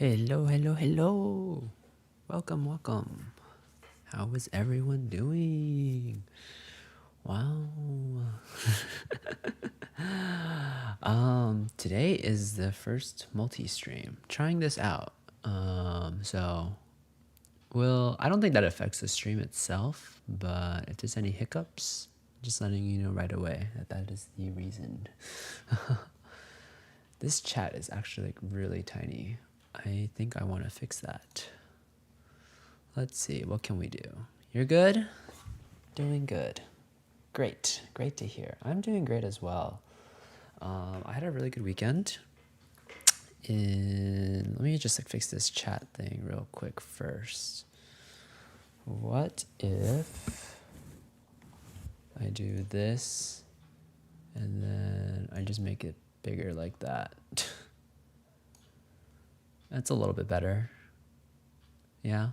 Hello, hello, hello. Welcome, welcome. How is everyone doing? Wow. Today is the first multi-stream. Trying this out. I don't think that affects the stream itself, but if there's any hiccups, just letting you know right away that is the reason. This chat is actually like really tiny. I think I want to fix that. Let's see, what can we do? You're good? Doing good. Great, great to hear. I'm doing great as well. I had a really good weekend. Let me just like fix this chat thing real quick first. What if I do this and then I just make it bigger like that? That's a little bit better. Yeah?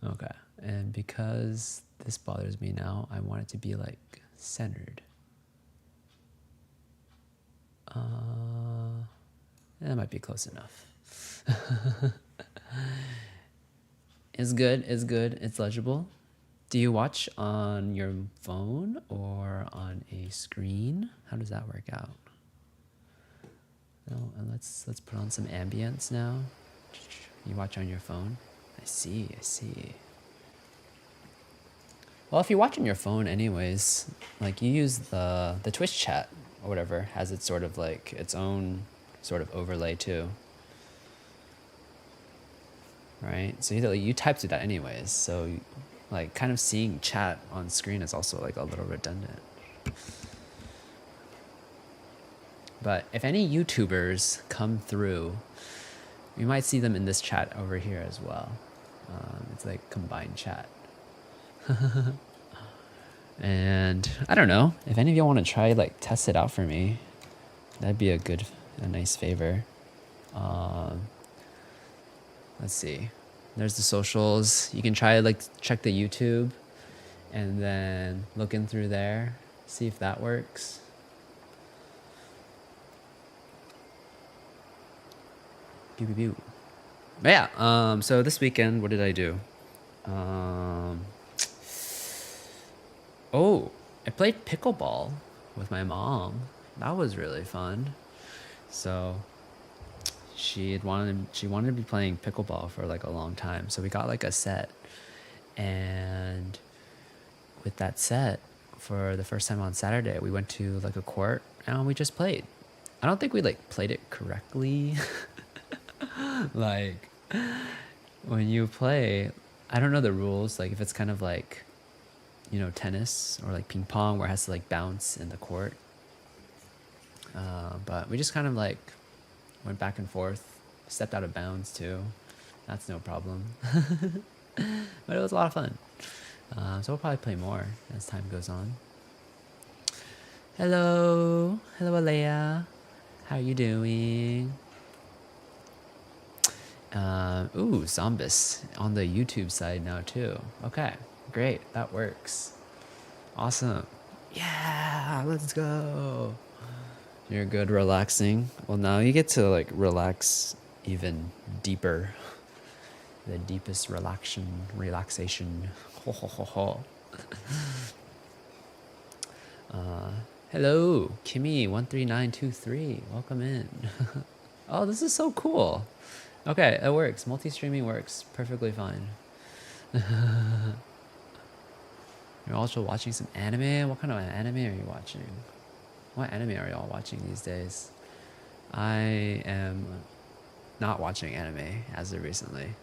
Okay. And because this bothers me now, I want it to be like centered. That might be close enough. It's good, it's good, it's legible. Do you watch on your phone or on a screen? How does that work out? No, and let's put on some ambience now. You watch on your phone? I see, I see. Well, if you watch on your phone anyways, like you use the Twitch chat or whatever, has its sort of like its own sort of overlay too. Right? So you type to that anyways, so like kind of seeing chat on screen is also like a little redundant. But if any YouTubers come through, you might see them in this chat over here as well. It's like combined chat. And I don't know, if any of y'all want to try like test it out for me, that'd be a nice favor. Let's see. There's the socials. You can try like check the YouTube and then look in through there, see if that works. Pew, pew, pew. But yeah, so this weekend, what did I do? Oh, I played pickleball with my mom. That was really fun. So she wanted to be playing pickleball for like a long time. So we got like a set, and with that set, for the first time on Saturday, we went to like a court and we just played. I don't think we like played it correctly. Like when you play, I don't know the rules. Like if it's kind of like, you know, tennis or like ping pong where it has to like bounce in the court. But we just kind of like went back and forth, stepped out of bounds too. That's no problem. But it was a lot of fun. So we'll probably play more as time goes on. Hello, hello Alea. How are you doing? Ooh, Zombis on the YouTube side now too. Okay, great, that works. Awesome. Yeah, let's go. You're good relaxing. Well, now you get to like relax even deeper. The deepest relaxation. Ho, ho, ho, ho. Hello, Kimmy13923. Welcome in. Oh, this is so cool. Okay, it works. Multi-streaming works perfectly fine. You're also watching some anime? What kind of anime are you watching? What anime are y'all watching these days? I am not watching anime as of recently.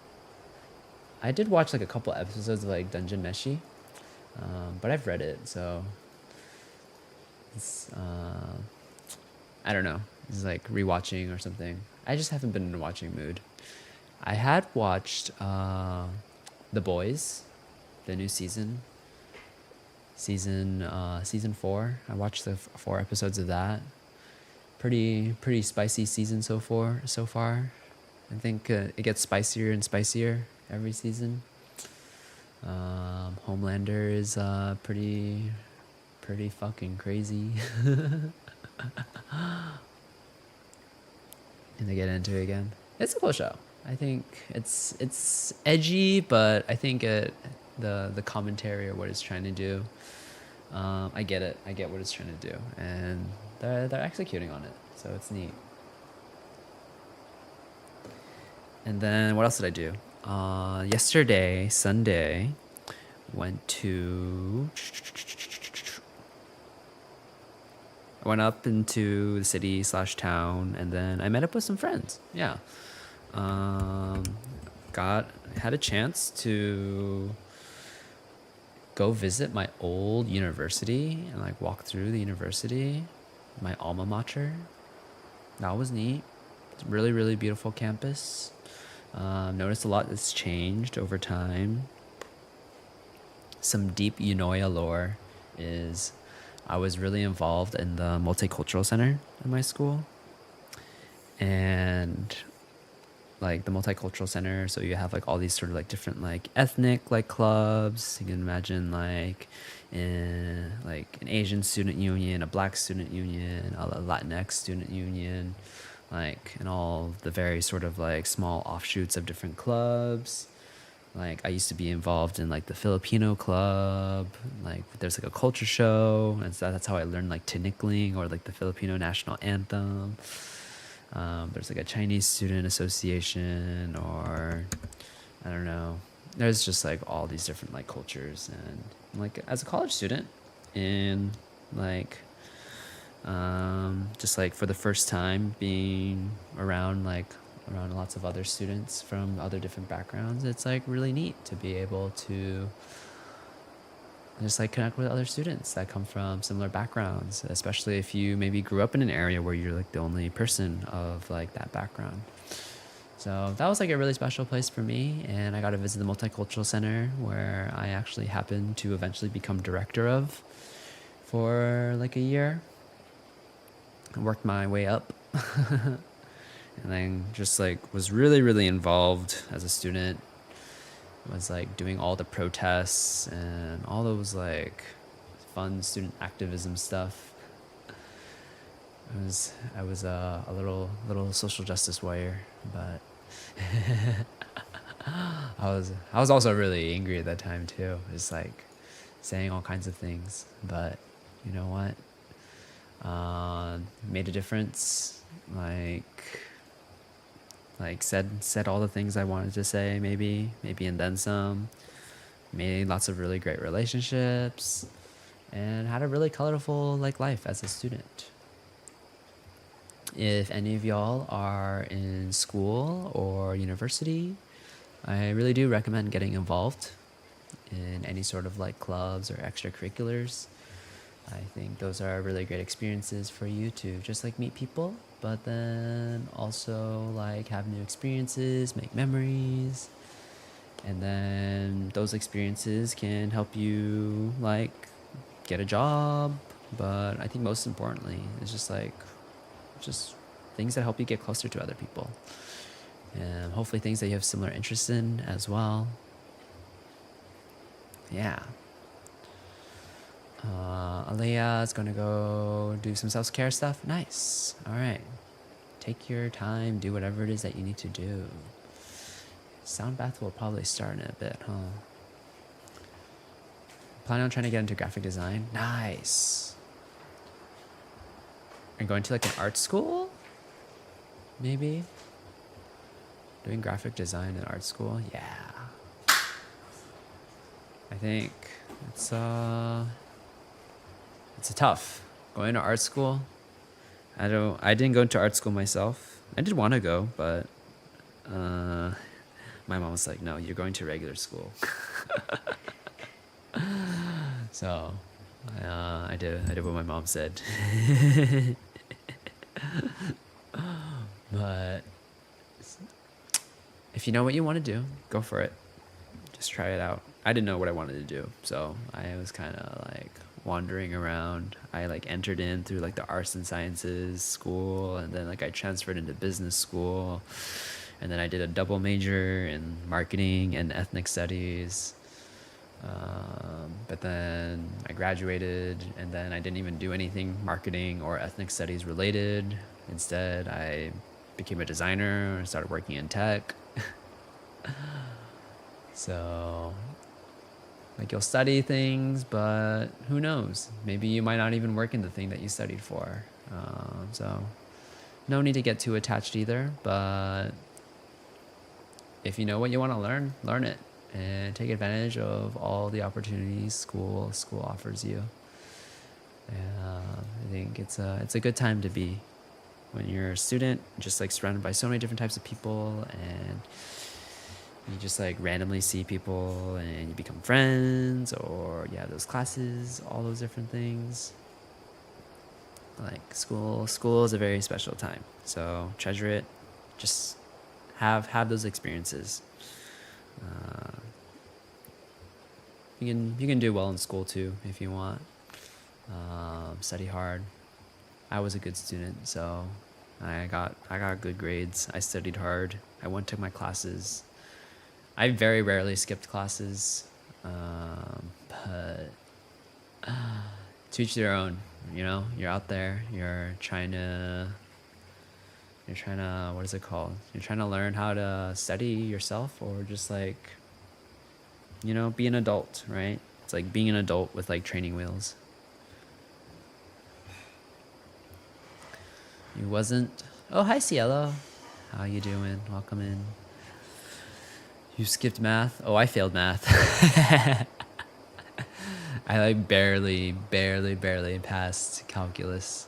I did watch like a couple episodes of like Dungeon Meshi, but I've read it, so it's I don't know. It's like rewatching or something. I just haven't been in a watching mood. I had watched The Boys, the new season. Season 4. I watched the 4 episodes of that. Pretty spicy season so far. I think it gets spicier and spicier every season. Homelander is pretty fucking crazy. and they get into it again. It's a cool show. I think it's edgy, but I think the commentary or what it's trying to do, I get it. I get what it's trying to do, and they're executing on it. So it's neat. And then what else did I do? Yesterday, Sunday, I went up into the city slash town, and then I met up with some friends. Yeah. Um, had a chance to go visit my old university and like walk through the university, my alma mater. That was neat. It's a really, really beautiful campus. Noticed a lot that's changed over time. Some deep Unoya lore is I was really involved in the multicultural center in my school. And like the multicultural center, so you have like all these sort of like different like ethnic like clubs. You can imagine like an Asian student union, a black student union, a Latinx student union, like, and all the very sort of like small offshoots of different clubs. Like I used to be involved in like the Filipino club. Like there's like a culture show, and so that's how I learned like tinikling or like the Filipino national anthem. There's like a Chinese student association, or I don't know. There's just like all these different like cultures, and like as a college student, in like just like for the first time being around lots of other students from other different backgrounds, it's like really neat to be able to just like connect with other students that come from similar backgrounds, especially if you maybe grew up in an area where you're like the only person of like that background. So that was like a really special place for me, and I got to visit the Multicultural Center, where I actually happened to eventually become director of for like a year. I worked my way up and then just like was really, really involved as a student. Was like doing all the protests and all those like fun student activism stuff. I was a little social justice warrior, but I was also really angry at that time too. Just like saying all kinds of things, but you know what? Made a difference. Like said all the things I wanted to say, maybe and then some. Made lots of really great relationships, and had a really colorful like life as a student. If any of y'all are in school or university, I really do recommend getting involved in any sort of like clubs or extracurriculars. I think those are really great experiences for you to just like meet people, but then also like have new experiences, make memories, and then those experiences can help you like get a job. But I think most importantly is just things that help you get closer to other people, and hopefully things that you have similar interests in as well. Yeah. Aliyah is gonna go do some self-care stuff. Nice. All right. Take your time. Do whatever it is that you need to do. Sound bath will probably start in a bit, huh? Planning on trying to get into graphic design. Nice. Are you going to like an art school? Maybe? Doing graphic design in art school? Yeah. I think it's tough going to art school. I didn't go into art school myself. I did want to go, but my mom was like, no, you're going to regular school. So I did what my mom said. But if you know what you want to do, go for it. Just try it out. I didn't know what I wanted to do, so I was kind of like wandering around. I like entered in through like the arts and sciences school, and then like I transferred into business school, and then I did a double major in marketing and ethnic studies. But then I graduated, and then I didn't even do anything marketing or ethnic studies related. Instead, I became a designer, started working in tech. So, like, you'll study things, but who knows? Maybe you might not even work in the thing that you studied for. So, no need to get too attached either, but if you know what you want to learn, learn it and take advantage of all the opportunities school offers you. I think it's a good time to be when you're a student, just like surrounded by so many different types of people, and you just like randomly see people and you become friends, or you have those classes, all those different things. Like school is a very special time, so treasure it. Just have those experiences. You can do well in school too if you want. Study hard. I was a good student, so I got good grades. I studied hard. I went to my classes. I very rarely skipped classes, but to each their own. You know, you're out there. You're trying to. What is it called? You're trying to learn how to study yourself, or just like, you know, be an adult, right? It's like being an adult with like training wheels. You wasn't. Oh, hi, Cielo. How you doing? Welcome in. You skipped math? Oh, I failed math. I like barely passed calculus.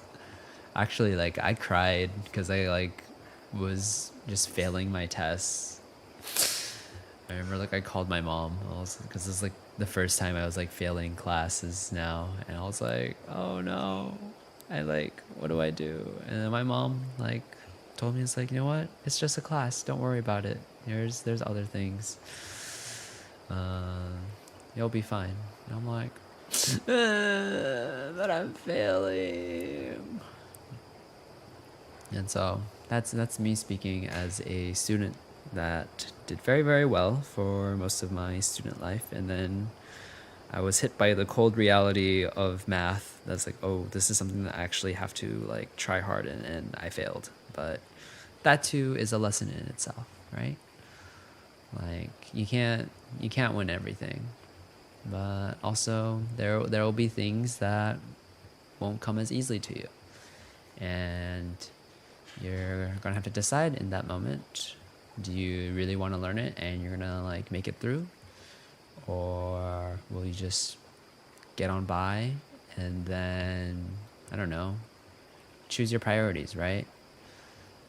Actually, like, I cried because I like was just failing my tests. I remember like I called my mom because this is like the first time I was like failing classes now, and I was like, oh no, what do I do? And then my mom like told me, it's like, you know what, it's just a class, don't worry about it, there's other things, you'll be fine. And I'm like, but I'm failing. And so that's me speaking as a student that did very, very well for most of my student life, and then I was hit by the cold reality of math. That's like, oh, this is something that I actually have to like try hard in, and I failed. But that too is a lesson in itself, right? Like, you can't win everything, but also there will be things that won't come as easily to you, and you're gonna have to decide in that moment, do you really want to learn it and you're gonna like make it through, or will you just get on by and then, I don't know, choose your priorities, right?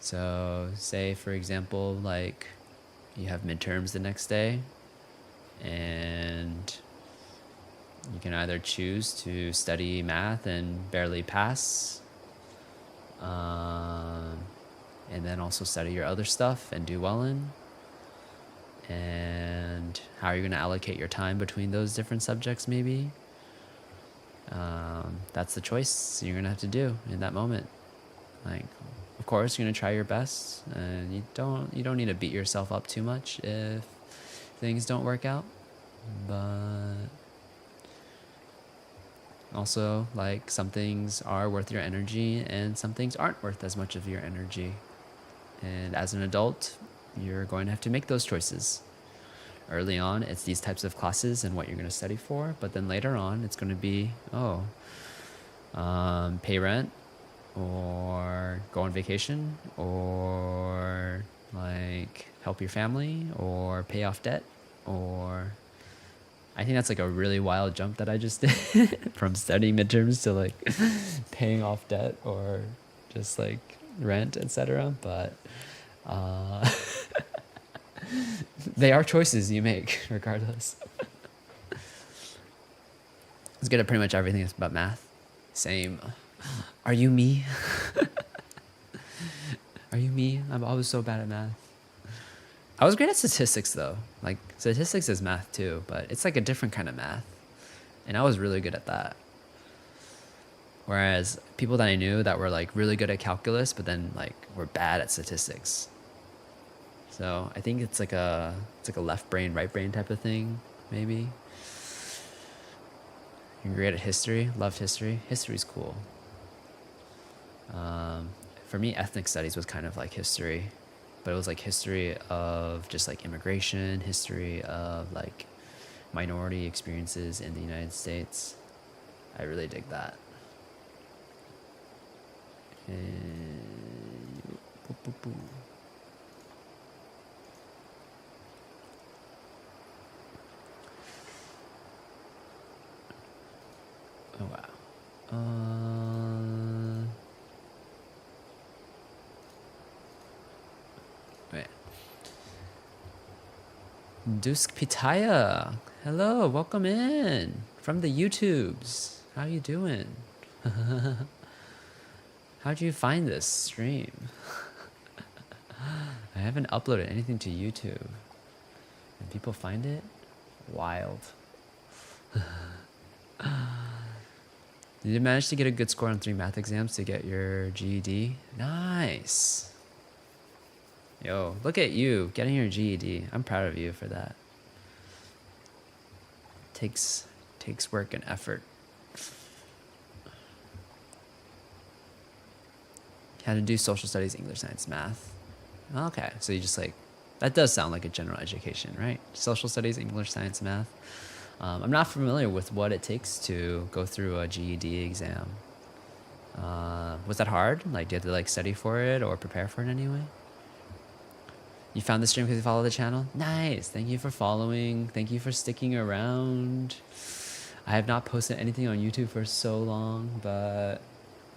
So say, for example, like you have midterms the next day, and you can either choose to study math and barely pass, and then also study your other stuff and do well in. And how are you going to allocate your time between those different subjects, maybe? That's the choice you're going to have to do in that moment. Like, of course, you're going to try your best, and you don't need to beat yourself up too much if things don't work out. But also, like, some things are worth your energy and some things aren't worth as much of your energy. And as an adult, you're going to have to make those choices. Early on, it's these types of classes and what you're going to study for. But then later on, it's going to be, pay rent, or go on vacation, or like help your family, or pay off debt, or I think that's like a really wild jump that I just did from studying midterms to like paying off debt, or just like rent, etc. But they are choices you make regardless. It's good at pretty much everything about math. Same. Are you me? Are you me? I'm always so bad at math. I was great at statistics though. Like, statistics is math too, but it's like a different kind of math. And I was really good at that. Whereas people that I knew that were like really good at calculus, but then like were bad at statistics. So I think it's like a left brain, right brain type of thing, maybe. You're great at history. Loved history. History's cool. for me, ethnic studies was kind of like history, but it was like history of just like immigration, history of like minority experiences in the United States. I really dig that. And boop, boop, boop. Oh wow. Wait. Dusk Pitaya. Hello, welcome in from the YouTubes. How you doing? How'd you find this stream? I haven't uploaded anything to YouTube. And people find it? Wild. Did you manage to get a good score on 3 math exams to get your GED? Nice. Yo, look at you getting your GED. I'm proud of you for that. Takes work and effort. How to do social studies, English, science, math. Okay, so you just like, that does sound like a general education, right? Social studies, English, science, math. I'm not familiar with what it takes to go through a GED exam. Was that hard? Like, did you have to like study for it or prepare for it anyway? You found the stream because you follow the channel? Nice. Thank you for following. Thank you for sticking around. I have not posted anything on YouTube for so long, but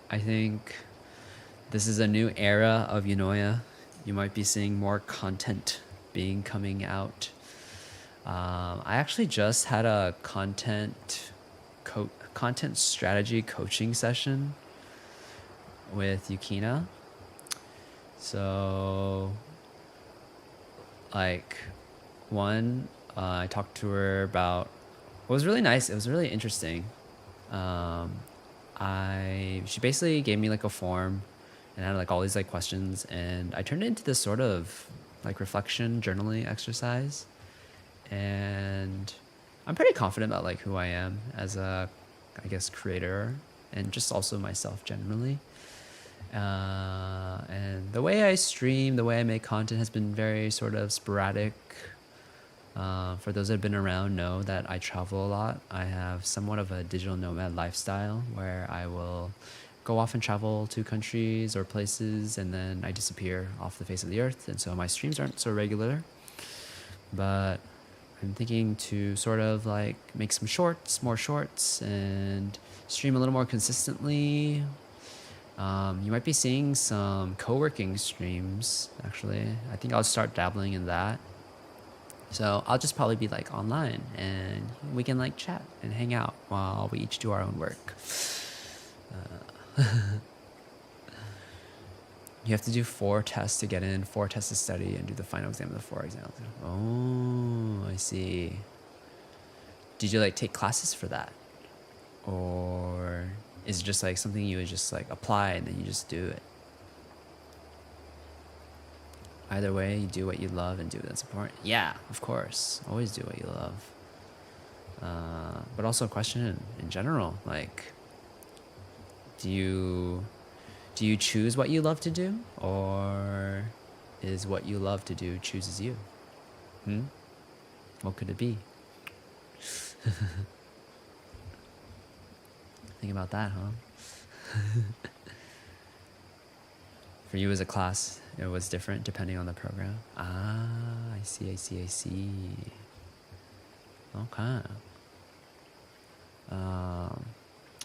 I think this is a new era of Eunoia. You might be seeing more content coming out. I actually just had a content strategy coaching session with Yukina. So, like, I talked to her about. It was really nice. It was really interesting. She basically gave me like a form and had like all these like questions, and I turned it into this sort of like reflection journaling exercise. And I'm pretty confident about like who I am as a, I guess, creator, and just also myself generally. And the way I stream, the way I make content has been very sort of sporadic. For those that have been around know that I travel a lot. I have somewhat of a digital nomad lifestyle where I will go off and travel to countries or places, and then I disappear off the face of the earth. And so my streams aren't so regular, but I'm thinking to sort of like make some more shorts, and stream a little more consistently. You might be seeing some co-working streams, actually. I think I'll start dabbling in that. So I'll just probably be like online, and we can like chat and hang out while we each do our own work. You have to do 4 tests to get in, 4 tests to study, and do the final exam of the 4 exams. Oh, I see. Did you like take classes for that? Or is it just like something you would just like apply and then you just do it? Either way, you do what you love and do that's important. Yeah, of course. Always do what you love. But also a question in general, like, do you choose what you love to do, or is what you love to do chooses you? What could it be? Think about that, huh? For you as a class, it was different depending on the program. Ah, I see. Okay.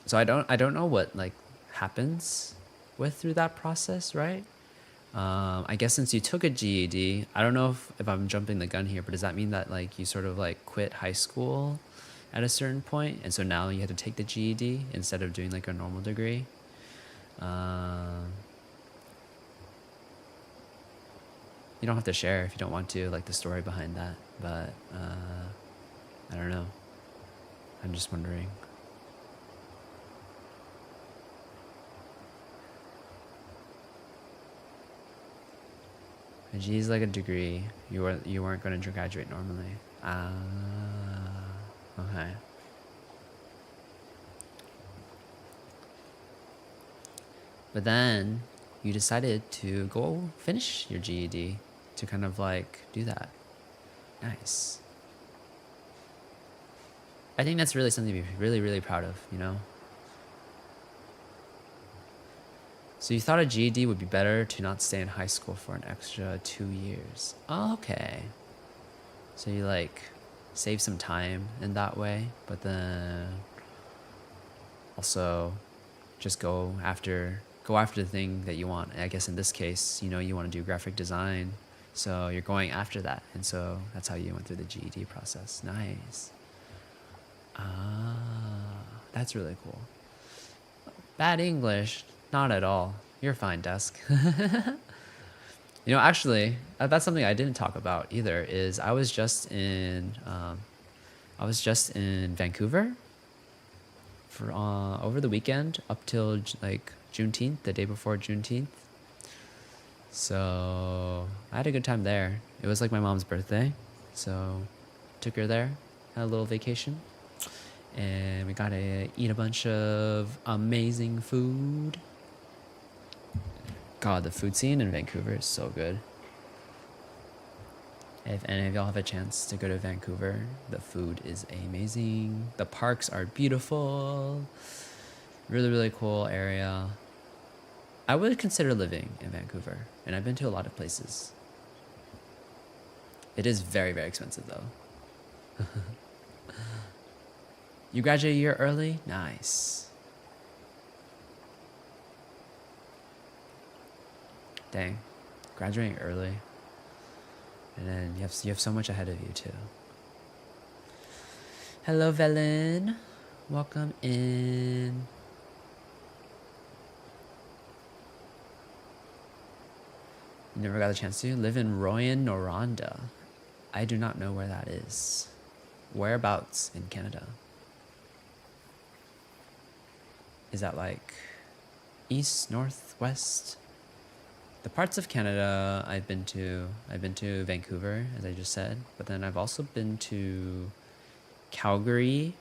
So I don't know what like happens through that process, right? I guess since you took a GED, I don't know if I'm jumping the gun here, but does that mean that like you sort of like quit high school at a certain point, and so now you had to take the GED instead of doing like a normal degree? You don't have to share if you don't want to, like the story behind that, but I don't know. I'm just wondering. A G is like a degree. You weren't going to graduate normally. Ah, okay. But then you decided to go finish your GED to kind of like do that. Nice. I think that's really something to be really, really proud of, you know? So you thought a GED would be better to not stay in high school for an extra 2 years. Oh, okay. So you like save some time in that way, but then also just go after the thing that you want. I guess in this case, you know, you want to do graphic design. So you're going after that. And so that's how you went through the GED process. Nice. Ah, that's really cool. Bad English? Not at all. You're fine, Desk. You know, actually, that's something I didn't talk about either. Is I was just in Vancouver for over the weekend up till like Juneteenth, the day before Juneteenth. So I had a good time there. It was like my mom's birthday, so took her there, had a little vacation, and we got to eat a bunch of amazing food. God, the food scene in Vancouver is so good. If any of y'all have a chance to go to Vancouver, the food is amazing. The parks are beautiful. Really, really cool area. I would consider living in Vancouver, and I've been to a lot of places. It is very, very expensive though. You graduate a year early? Nice. Dang, graduating early, and then you have so much ahead of you too. Hello, Velen. Welcome in. You never got a chance to live in Royan, Noranda. I do not know where that is. Whereabouts in Canada? Is that like east, north, west? The parts of Canada I've been to Vancouver, as I just said, but then I've also been to Calgary,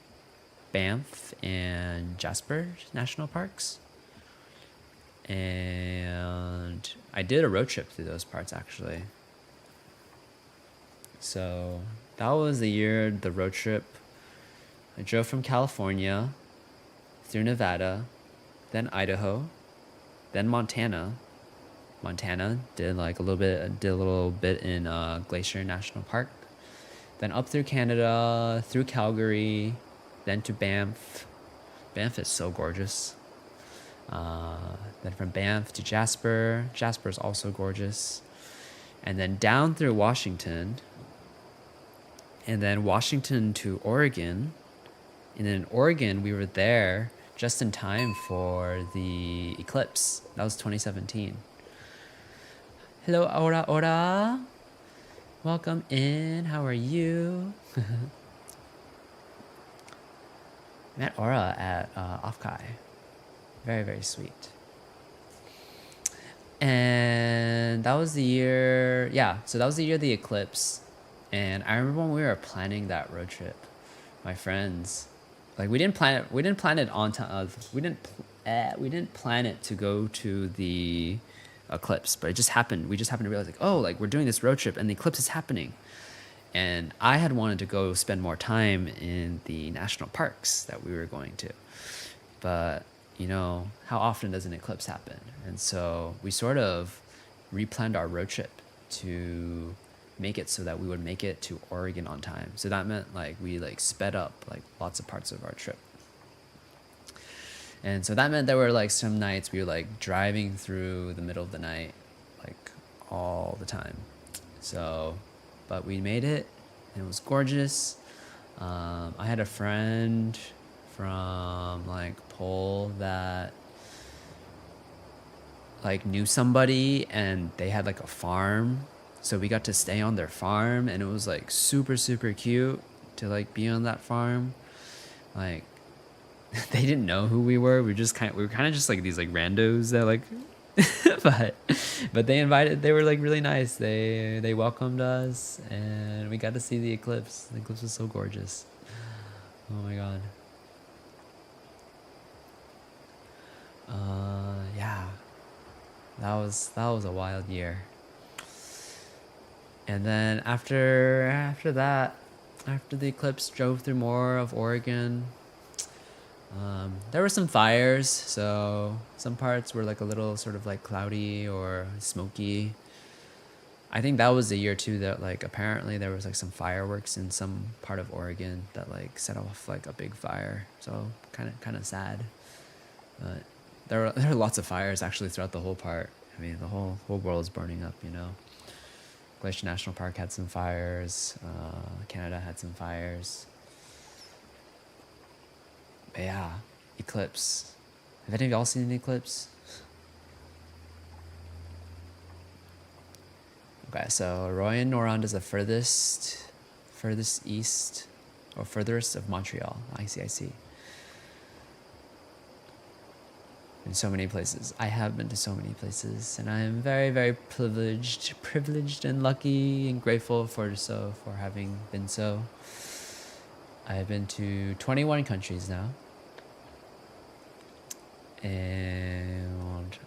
Banff, and Jasper National Parks. And I did a road trip through those parts actually. So that was the year, the road trip. I drove from California through Nevada, then Idaho, then Montana. Did a little bit in Glacier National Park, then up through Canada, through Calgary, then to Banff. Banff is so gorgeous. Then from Banff to Jasper. Jasper is also gorgeous. And then down through Washington. And then Washington to Oregon. And then in Oregon, we were there just in time for the eclipse. That was 2017. Hello, Ora. Welcome in. How are you? Met Ora at Offkai. Very, very sweet. And that was the year, so that was the year of the eclipse. And I remember when we were planning that road trip, my friends, like we didn't plan it on time. We didn't plan it to go to the eclipse, but it just happened. We just happened to realize we're doing this road trip and the eclipse is happening. And I had wanted to go spend more time in the national parks that we were going to. But, you know, how often does an eclipse happen? And so we sort of replanned our road trip to make it so that we would make it to Oregon on time. So that meant we sped up lots of parts of our trip. And so that meant there were some nights we were driving through the middle of the night all the time. So, but we made it and it was gorgeous. I had a friend from Pole that knew somebody and they had a farm. So we got to stay on their farm and it was super, super cute to be on that farm. They didn't know who we were. We were kind of just these randos that but they were really nice. They welcomed us and we got to see the eclipse. The eclipse was so gorgeous. Oh my god. that was a wild year. And then after that, after the eclipse, drove through more of Oregon. There were some fires, so some parts were like a little sort of like cloudy or smoky. I think that was the year too that like apparently there was like some fireworks in some part of Oregon that like set off like a big fire. So kind of sad. But there were lots of fires actually throughout the whole part. I mean, the whole world is burning up, you know. Glacier National Park had some fires. Canada had some fires. But yeah, eclipse. Have any of y'all seen an eclipse? Okay, so Royan-Noranda is the furthest east, or furthest of Montreal. I see. In so many places. I have been to so many places, and I am very, very privileged and lucky and grateful for having been so. I have been to 21 countries now, and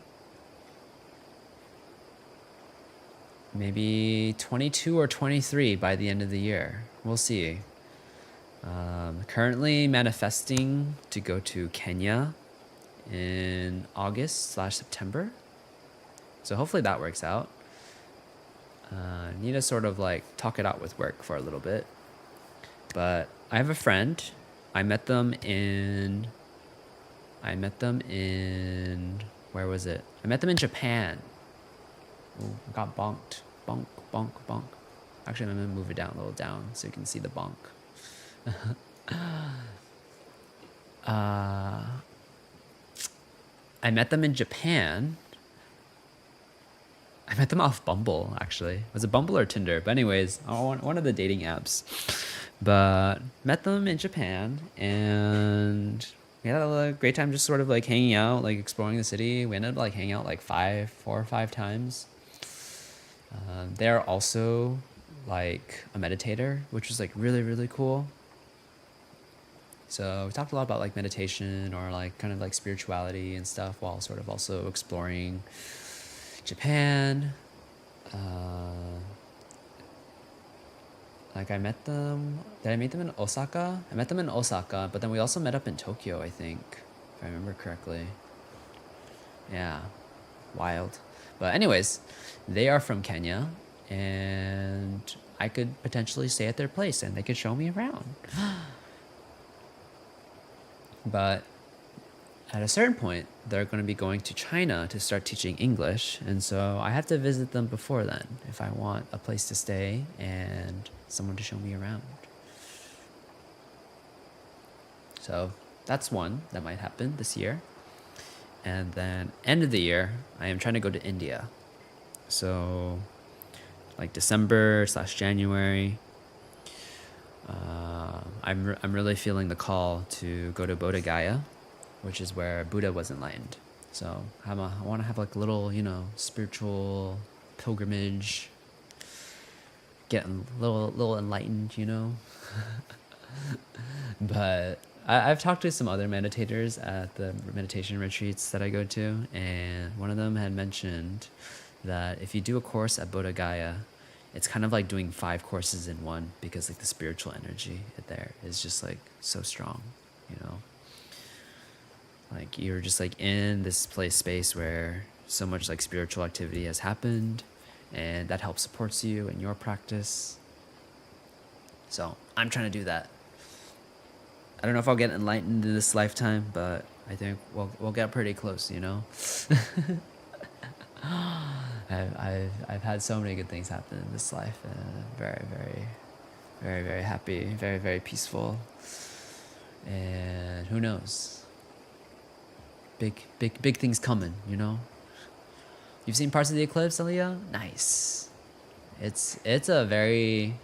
maybe 22 or 23 by the end of the year. We'll see. Currently manifesting to go to Kenya in August/September. So hopefully that works out. Need to sort of like talk it out with work for a little bit. But I have a friend. I met them in where was it? I met them in Japan. Ooh, I got bonked. Bonk. Actually, I'm gonna move it down a little down so you can see the bonk. I met them in Japan. I met them off Bumble, actually. Was it Bumble or Tinder? But anyways, one of the dating apps. But met them in Japan, and we had a great time just sort of like hanging out, like exploring the city. We ended up like hanging out like 4 or 5 times. They're also like a meditator, which was like really, really cool. So we talked a lot about like meditation or like kind of like spirituality and stuff while sort of also exploring Japan. Like I met them, did I meet them in Osaka? I met them in Osaka, but then we also met up in Tokyo, I think, if I remember correctly. Yeah, wild. But anyways, they are from Kenya, and I could potentially stay at their place and they could show me around. But at a certain point, they're going to be going to China to start teaching English. And so I have to visit them before then if I want a place to stay and someone to show me around. So that's one that might happen this year. And then end of the year, I am trying to go to India. So like December/January. I'm really feeling the call to go to Bodh Gaya, which is where Buddha was enlightened. So I want to have like a little, spiritual pilgrimage, get a little enlightened, But I've talked to some other meditators at the meditation retreats that I go to, and one of them had mentioned that if you do a course at Bodh Gaya, it's kind of like doing 5 courses in one, because like the spiritual energy there is just like so strong, Like you're just like in this space where so much like spiritual activity has happened, and that helps supports you in your practice. So I'm trying to do that. I don't know if I'll get enlightened in this lifetime, but I think we'll get pretty close, I've had so many good things happen in this life. Very, very, very, very happy. Very, very peaceful. And who knows? Big things coming. You've seen parts of the eclipse, Aaliyah? Nice. It's a very.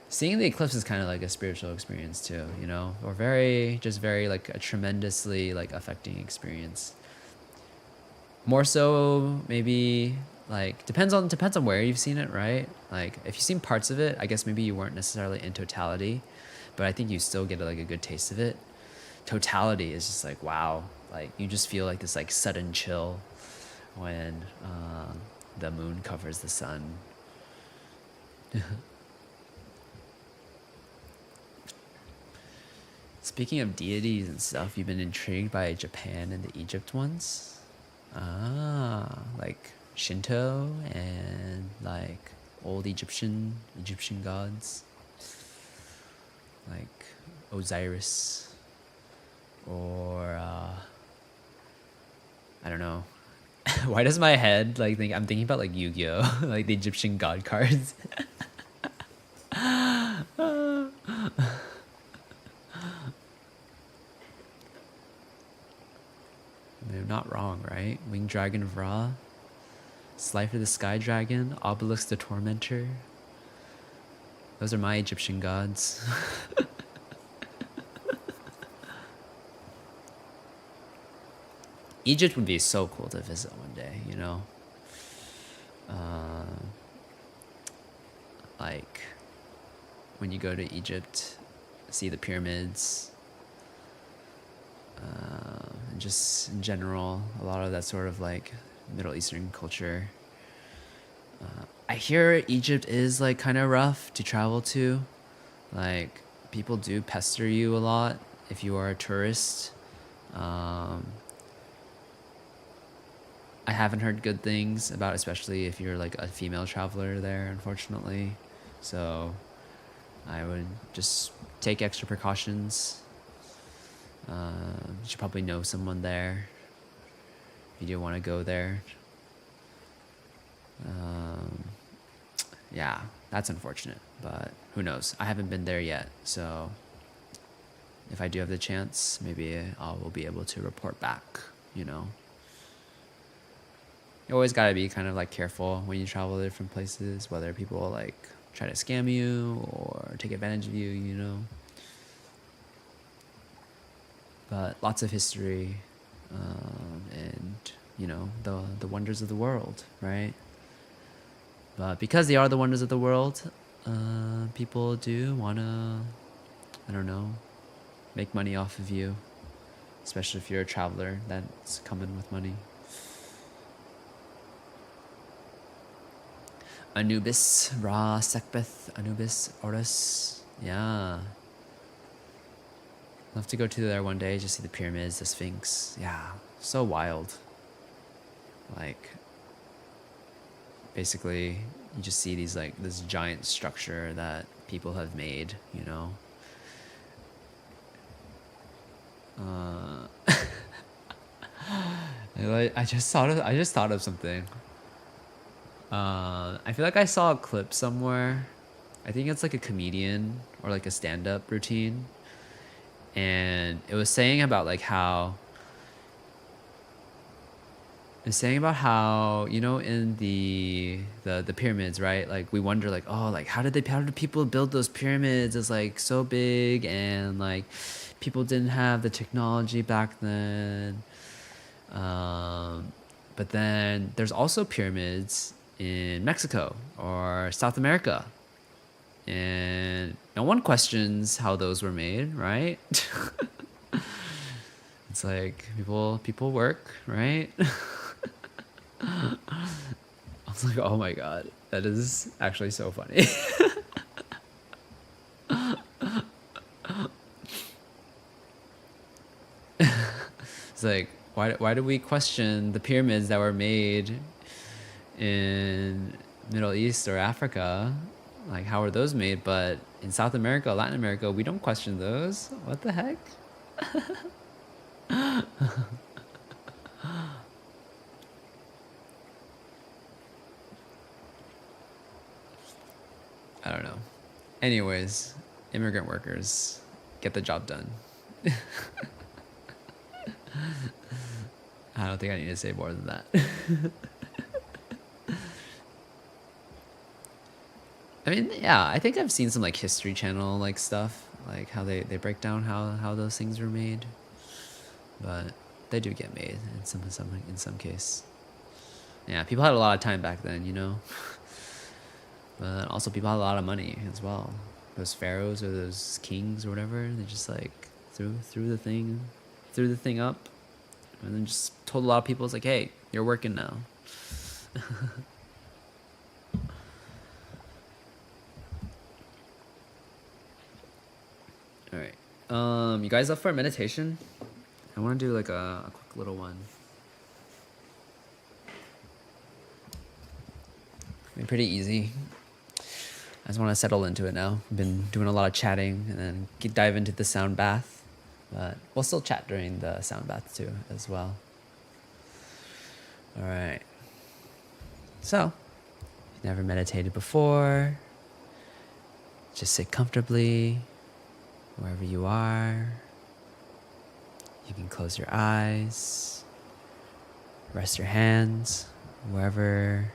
Seeing the eclipse is kind of like a spiritual experience too, or very like a tremendously like affecting experience. More so, maybe like depends on where you've seen it, right? Like if you've seen parts of it, I guess maybe you weren't necessarily in totality, but I think you still get like a good taste of it. Totality is just like wow, like you just feel like this like sudden chill, when the moon covers the sun. Speaking of deities and stuff, you've been intrigued by Japan and the Egypt ones? Ah, like Shinto and like old Egyptian gods, like Osiris, or I don't know. Why does my head like think I'm thinking about like Yu-Gi-Oh, like the Egyptian god cards? They're not wrong, right? Winged Dragon of Ra, Slifer the Sky Dragon, Obelisk the Tormentor. Those are my Egyptian gods. Egypt would be so cool to visit one day, you know? Like, when you go to Egypt, see the pyramids, and just in general, a lot of that sort of like Middle Eastern culture. I hear Egypt is like kind of rough to travel to. Like, people do pester you a lot if you are a tourist. I haven't heard good things about, especially if you're like a female traveler there, unfortunately. So I would just take extra precautions. You should probably know someone there if you do want to go there. Yeah, that's unfortunate, but who knows? I haven't been there yet, so if I do have the chance, maybe I will be able to report back, you know? You always gotta be kind of like careful when you travel to different places, whether people like try to scam you or take advantage of you, you know? But lots of history, and you know, the wonders of the world, right? But because they are the wonders of the world, people do wanna, I don't know, make money off of you, especially if you're a traveler that's coming with money. Anubis, Ra, Sekbeth, Anubis, Horus. Yeah. Love to go to there one day, just see the pyramids, the Sphinx. Yeah, so wild. Like, basically, you just see these like this giant structure that people have made, you know. I just thought of something. I feel like I saw a clip somewhere. I think it's like a comedian or like a stand-up routine, and it was saying about like how it's saying about how, you know, in the pyramids, right? Like we wonder like, oh, like how did people build those pyramids? It's like so big, and like people didn't have the technology back then. But then there's also pyramids in Mexico or South America, and no one questions how those were made, right? It's like people work, right? I was like, oh my god, that is actually so funny. It's like, why do we question the pyramids that were made in Middle East or Africa? Like, how are those made? But in South America, Latin America, we don't question those. What the heck? I don't know. Anyways, immigrant workers, get the job done. I don't think I need to say more than that. I mean, yeah, I think I've seen some like History Channel like stuff, like how they break down how those things were made, but they do get made in some case. Yeah, people had a lot of time back then, you know, but also people had a lot of money as well. Those pharaohs or those kings or whatever, they just like threw the thing up, and then just told a lot of people, it's like, hey, You're working now. All right. You guys up for a meditation? I want to do like a quick little one. I mean, pretty easy. I just want to settle into it now. I've been doing a lot of chatting and then dive into the sound bath. But we'll still chat during the sound bath too, as well. All right. So, if you've never meditated before, just sit comfortably wherever you are. You can close your eyes, rest your hands wherever.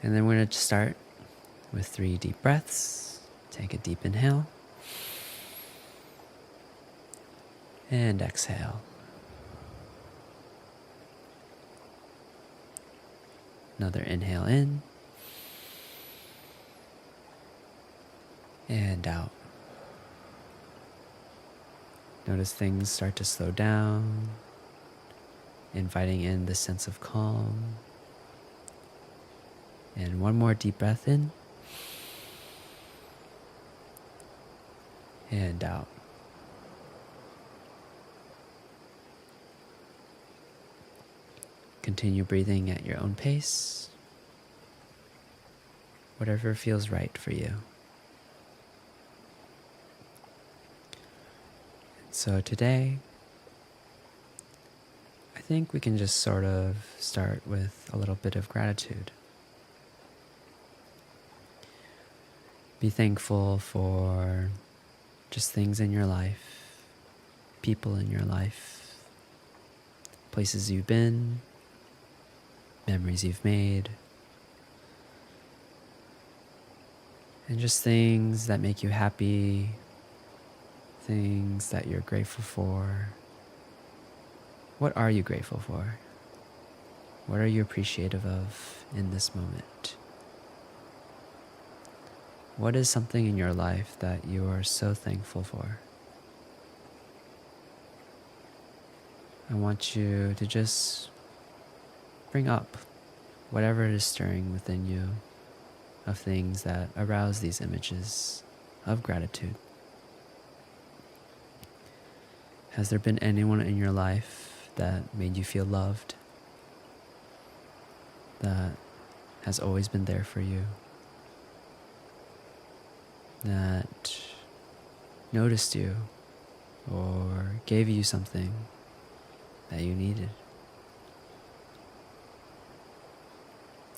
And then we're going to start with 3 deep breaths. Take a deep inhale. And exhale. Another inhale in. And out. Notice things start to slow down, inviting in the sense of calm. And one more deep breath in. And out. Continue breathing at your own pace, whatever feels right for you. So today, I think we can just sort of start with a little bit of gratitude. Be thankful for just things in your life, people in your life, places you've been, memories you've made, and just things that make you happy, things that you're grateful for. What are you grateful for? What are you appreciative of in this moment? What is something in your life that you are so thankful for? I want you to just bring up whatever is stirring within you of things that arouse these images of gratitude. Has there been anyone in your life that made you feel loved? That has always been there for you? That noticed you or gave you something that you needed?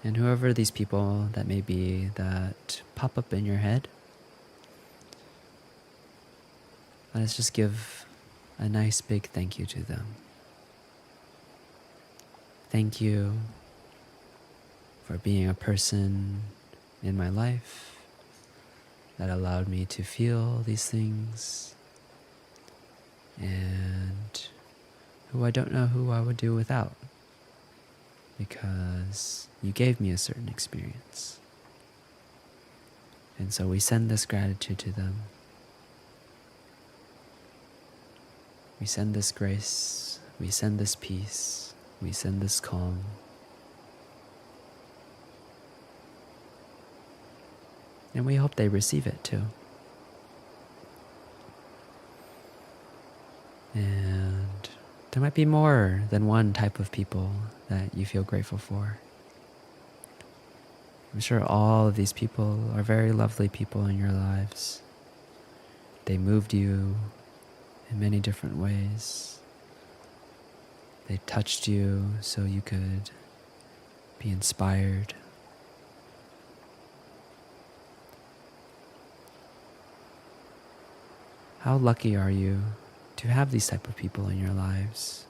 And whoever these people that may be that pop up in your head, let's just give a nice big thank you to them. Thank you for being a person in my life that allowed me to feel these things, and who I don't know who I would do without, because you gave me a certain experience. And so we send this gratitude to them. We send this grace, we send this peace, we send this calm. And we hope they receive it too. And there might be more than one type of people that you feel grateful for. I'm sure all of these people are very lovely people in your lives. They moved you in many different ways. They touched you so you could be inspired. How lucky are you to have these type of people in your lives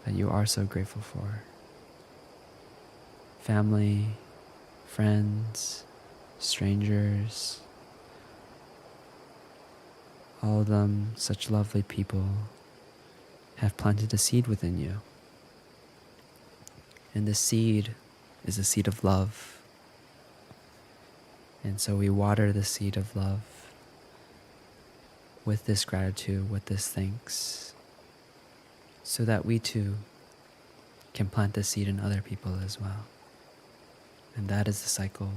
that you are so grateful for? Family, friends, strangers, all of them such lovely people have planted a seed within you. And this seed is a seed of love. And so we water the seed of love with this gratitude, with this thanks. so that we too can plant the seed in other people as well. And that is the cycle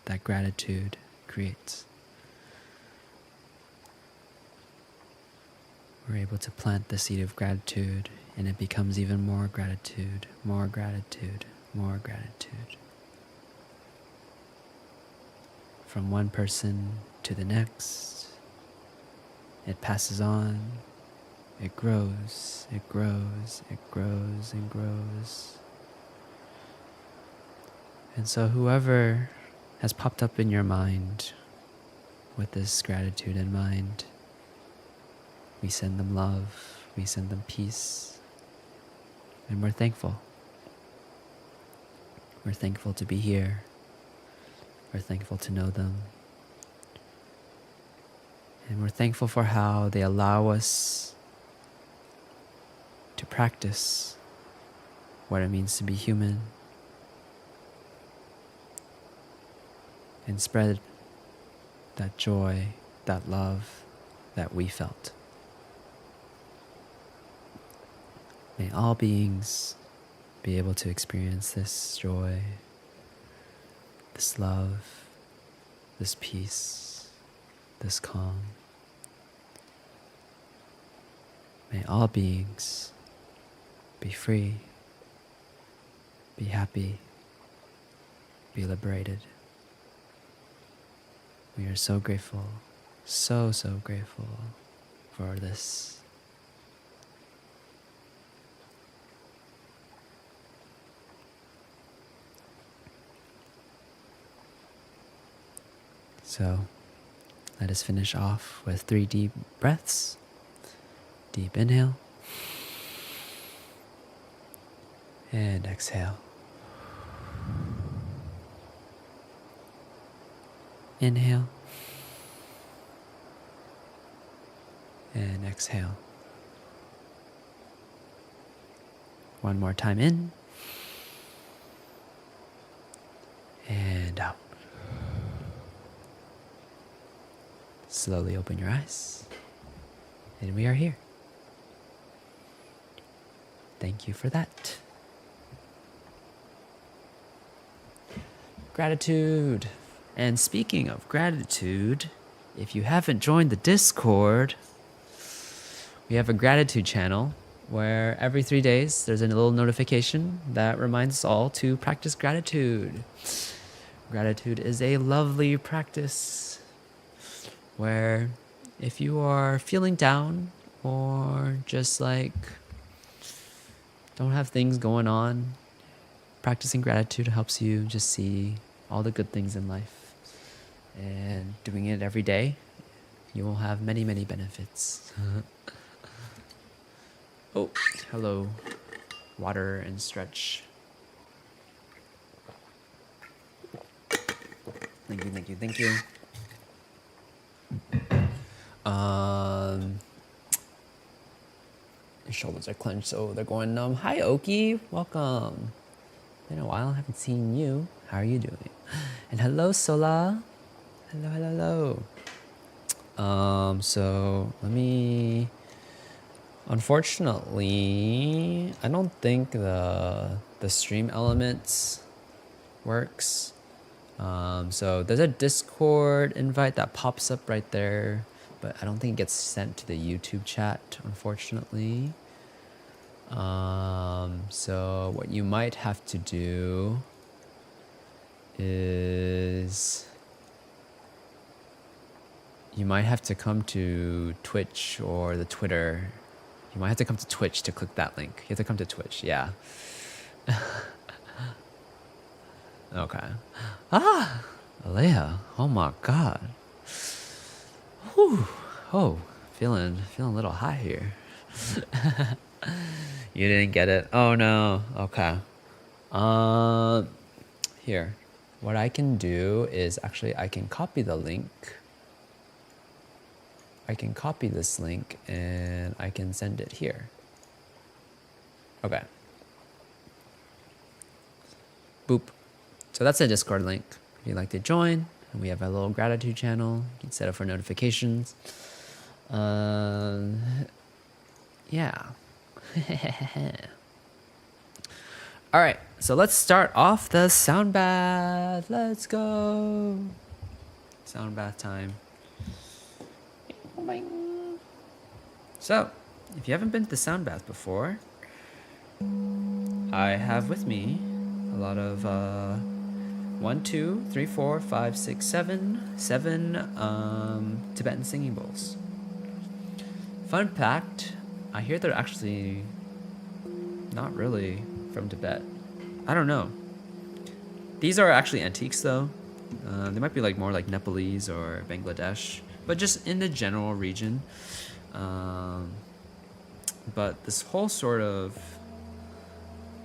that gratitude creates. We're able to plant the seed of gratitude, and it becomes even more gratitude, more gratitude, more gratitude. From one person to the next, it passes on, it grows, it grows, it grows and grows. And so whoever has popped up in your mind with this gratitude in mind, we send them love, we send them peace, and we're thankful. We're thankful to be here. We're thankful to know them. And we're thankful for how they allow us to practice what it means to be human and spread that joy, that love that we felt. May all beings be able to experience this joy, this love, this peace, this calm. May all beings be free, be happy, be liberated. We are so grateful, so grateful for this. So let us finish off with 3 deep breaths. Deep inhale and exhale. Inhale and exhale. One more time in and out. Slowly open your eyes, and we are here. Thank you for that. Gratitude. And speaking of gratitude, if you haven't joined the Discord, we have a gratitude channel where every 3 days there's a little notification that reminds us all to practice gratitude. Gratitude is a lovely practice where if you are feeling down or just like don't have things going on, practicing gratitude helps you just see all the good things in life. And doing it every day, you will have many benefits. Oh, hello. Water and stretch. Thank you. Your shoulders are clenched, so they're going numb. Hi, Oki. Welcome. Been a while. I haven't seen you. How are you doing? And hello, Sola. Hello. So let me. Unfortunately, I don't think the stream elements works. So there's a Discord invite that pops up right there, but I don't think it gets sent to the YouTube chat, unfortunately. So what you might have to do is you might have to come to Twitch or the Twitter. You might have to come to Twitch to click that link. You have to come to Twitch, yeah. Okay. Alea. Oh my god. Whew. Oh, feeling a little high here. You didn't get it? Oh no. Okay. Here. What I can do is actually I can copy the link. I can copy this link and I can send it here. Okay. Boop. So that's a Discord link. If you'd like to join, we have a little gratitude channel. You can set up for notifications. Yeah. All right, so let's start off the sound bath. Let's go. Sound bath time. So, if you haven't been to the sound bath before, I have with me a lot of 1, 2, 3, 4, 5, 6, 7 Tibetan singing bowls. Fun fact, I hear they're actually not really from Tibet. I don't know. These are actually antiques though. They might be like more like Nepalese or Bangladesh, but just in the general region. But this whole sort of,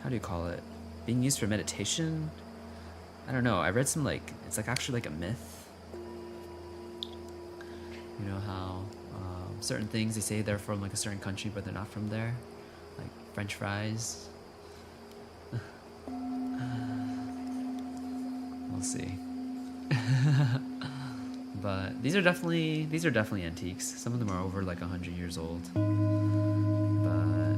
how do you call it? Being used for meditation? I don't know. I read some like, it's like actually like a myth. You know how certain things they say they're from like a certain country, but they're not from there? Like French fries. We'll see. But these are definitely antiques. Some of them are over like 100 years old. But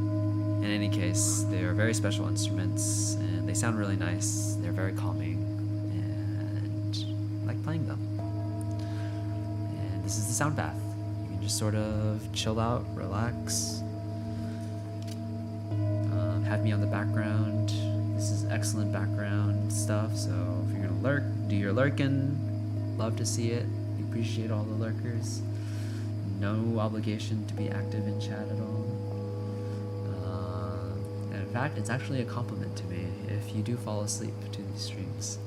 in any case, they are very special instruments and they sound really nice. They're very calming and I like playing them. And this is the sound bath. You can just sort of chill out, relax, have me on the background. This is excellent background stuff, so if you're gonna lurk, do your lurking. Love to see it. We appreciate all the lurkers. No obligation to be active in chat at all. And in fact, it's actually a compliment to me if you do fall asleep to these streams.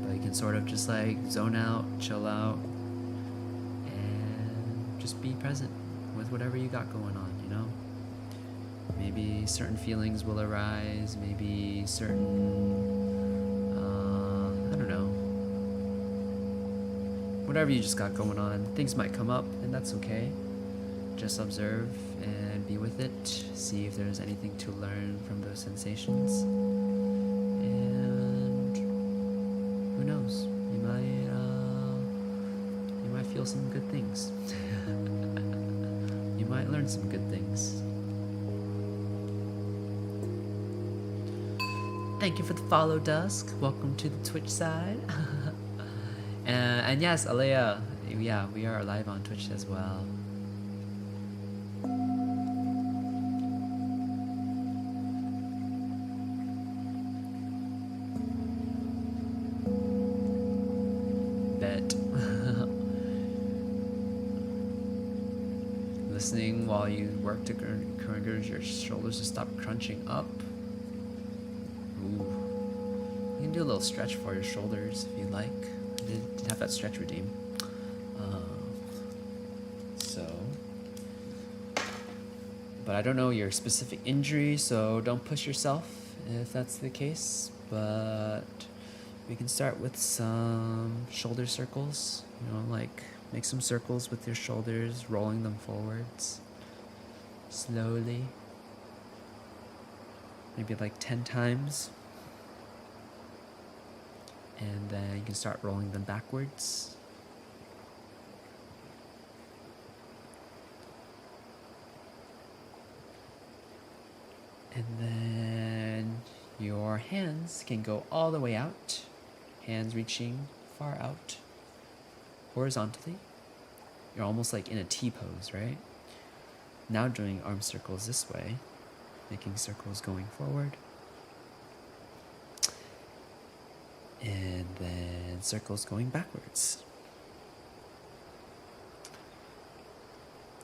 But you can sort of just like zone out, chill out, and just be present with whatever you got going on, you know? Maybe certain feelings will arise, maybe certain, I don't know, whatever you just got going on. Things might come up, and that's okay. Just observe and be with it. See if there's anything to learn from those sensations. And who knows? You might feel some good things. You might learn some good things. Thank you for the follow, Dusk. Welcome to the Twitch side. And yes, Alea, yeah, we are live on Twitch as well. Bet. Listening while you work to encourage your shoulders to stop crunching up. You can do a little stretch for your shoulders if you like. I did have that stretch redeem. But I don't know your specific injury, so don't push yourself if that's the case. But we can start with some shoulder circles. You know, like make some circles with your shoulders, rolling them forwards slowly. Maybe like 10 times. And then you can start rolling them backwards. And then your hands can go all the way out, hands reaching far out horizontally. You're almost like in a T pose, right? Now doing arm circles this way, making circles going forward. And then circles going backwards.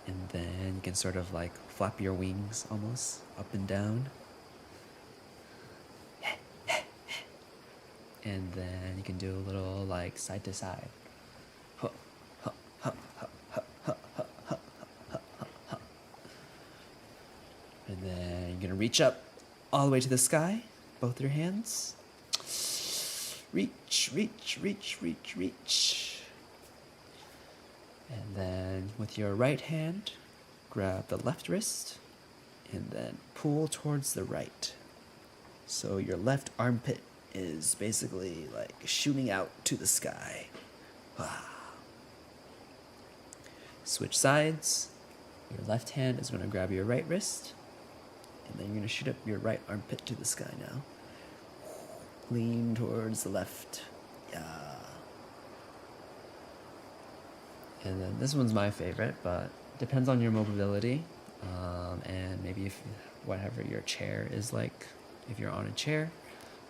And then you can sort of like flap your wings almost up and down. And then you can do a little like side to side. And then you're gonna reach up all the way to the sky, both your hands. Reach, reach, reach, reach, reach. And then with your right hand, grab the left wrist and then pull towards the right. So your left armpit is basically like shooting out to the sky. Switch sides. Your left hand is going to grab your right wrist, and then you're going to shoot up your right armpit to the sky now. Lean towards the left. Yeah. And then this one's my favorite, but depends on your mobility, and maybe if whatever your chair is like, if you're on a chair.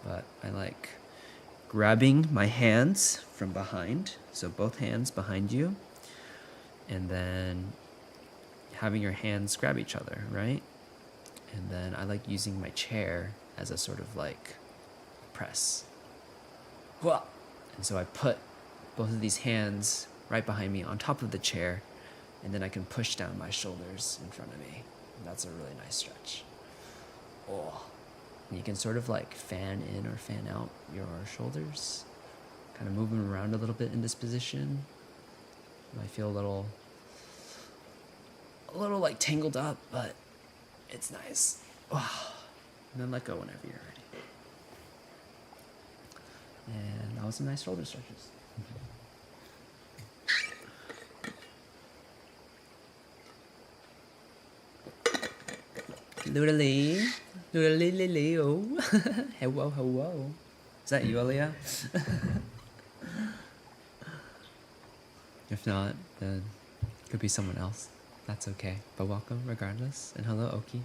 But I like grabbing my hands from behind, so both hands behind you, and then having your hands grab each other, right? And then I like using my chair as a sort of like press. And so I put both of these hands right behind me on top of the chair, and then I can push down my shoulders in front of me. And that's a really nice stretch. Oh. And you can sort of like fan in or fan out your shoulders, kind of move them around a little bit in this position. You might feel a little like tangled up, but it's nice. Oh. And then let go whenever you're ready. And that was some nice shoulder stretches. Loodly, loodly, oh. Hello, hello. Is that you, Aaliyah? If not, then it could be someone else. That's okay. But welcome regardless. And hello, Oki.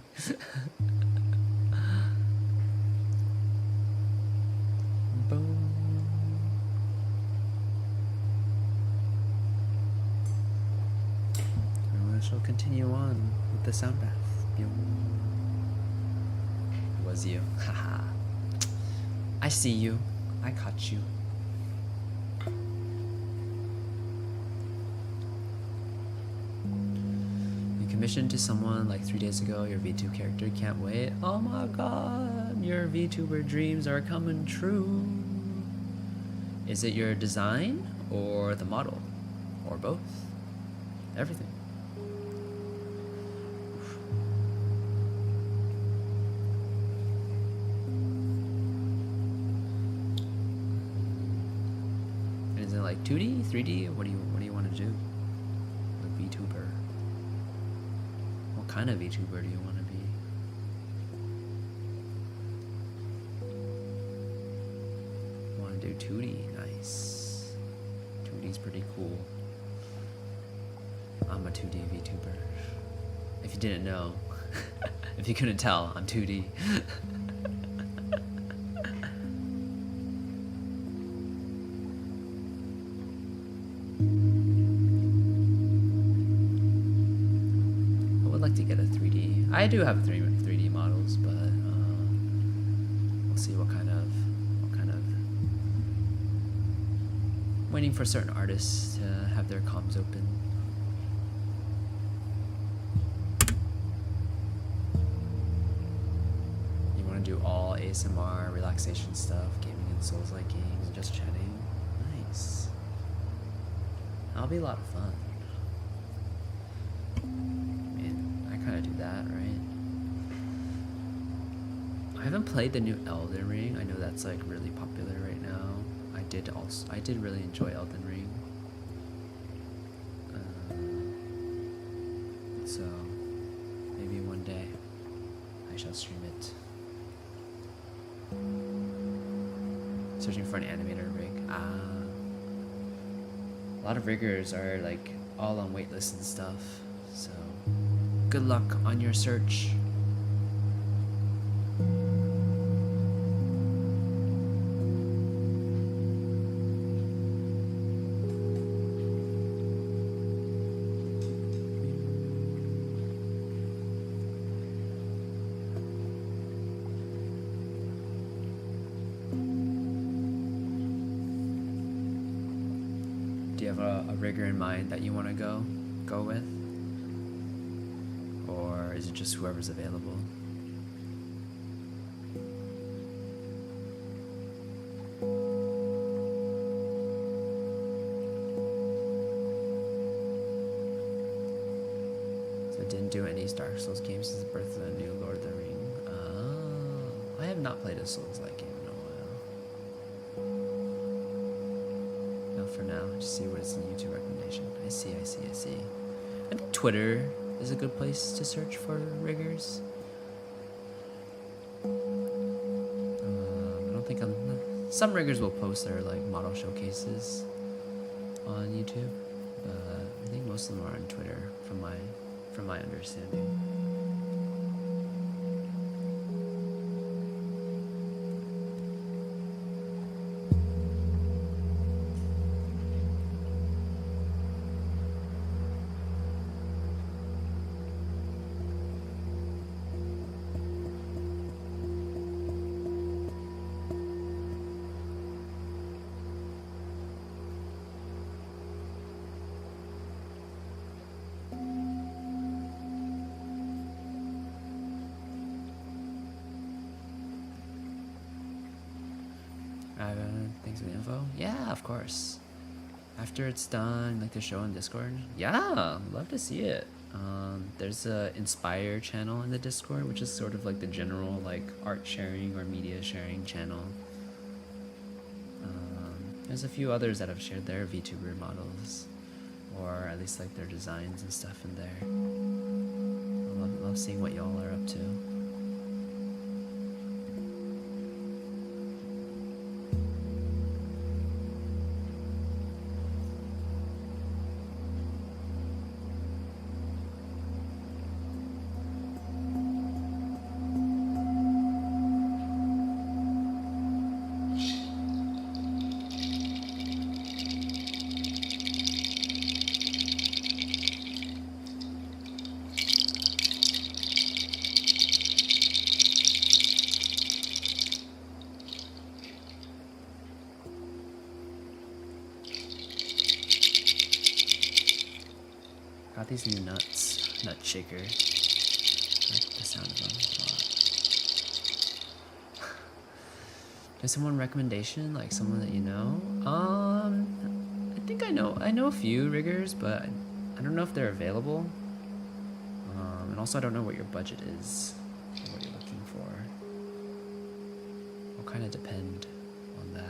Boom. And we shall continue on with the sound bath. It was you. Haha. I see you. I caught you. You commissioned to someone like 3 days ago your VTuber character. Can't wait. Oh my god. Your VTuber dreams are coming true. Is it your design or the model? Or both? Everything. Is it like 2D, 3D? What do you want to do? A VTuber. What kind of VTuber do you want to be? Want to do 2D? Nice. 2D's pretty cool. I'm a 2D VTuber. If you didn't know, if you couldn't tell, I'm 2D. To get a 3D. I do have 3D models, but we'll see what kind of waiting for certain artists to have their comms open. You want to do all ASMR relaxation stuff, gaming and Souls-like games, and just chatting. Nice. That'll be a lot of fun. Do that, right? I haven't played the new Elden Ring. I know that's like really popular right now. I did really enjoy Elden Ring. So maybe one day I shall stream it. Searching for an animator rig. A lot of riggers are like all on waitlists and stuff. So good luck on your search. Do you have a rigger in mind that you want to go with? Or is it just whoever's available? So I didn't do any Dark Souls games since the birth of the new Lord of the Ring. I have not played a Souls-like game in a while. No, for now, just see what is in YouTube recommendation. I see. I think Twitter is a good place to search for riggers. I don't think some riggers will post their like model showcases on YouTube, but I think most of them are on Twitter, from my understanding. Thanks for the info. Yeah, of course. After it's done, like the show on Discord. Yeah, love to see it. There's a Inspire channel in the Discord, which is sort of like the general like art sharing or media sharing channel. There's a few others that have shared their VTuber models, or at least like their designs and stuff in there. I love seeing what y'all are up to. Got these new nut shaker. I like the sound of them a lot. Does someone recommendation, like someone that you know? I think I know a few riggers, but I don't know if they're available. And also I don't know what your budget is, or what you're looking for. Will kind of depend on that.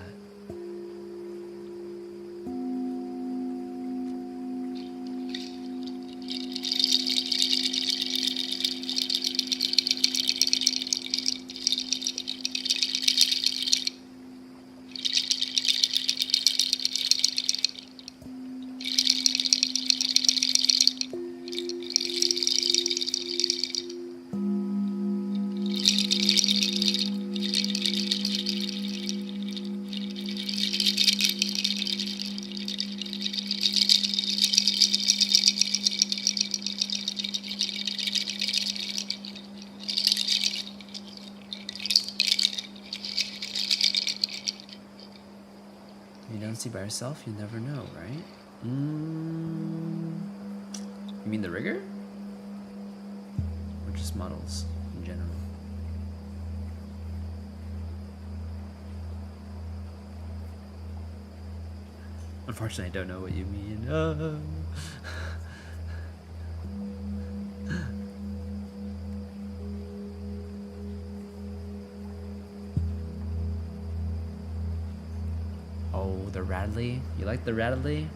You don't see by yourself, you never know, right? You mean the rigger? Or just models in general? Unfortunately, I don't know what you mean. Oh, the Radley? You like the Radley?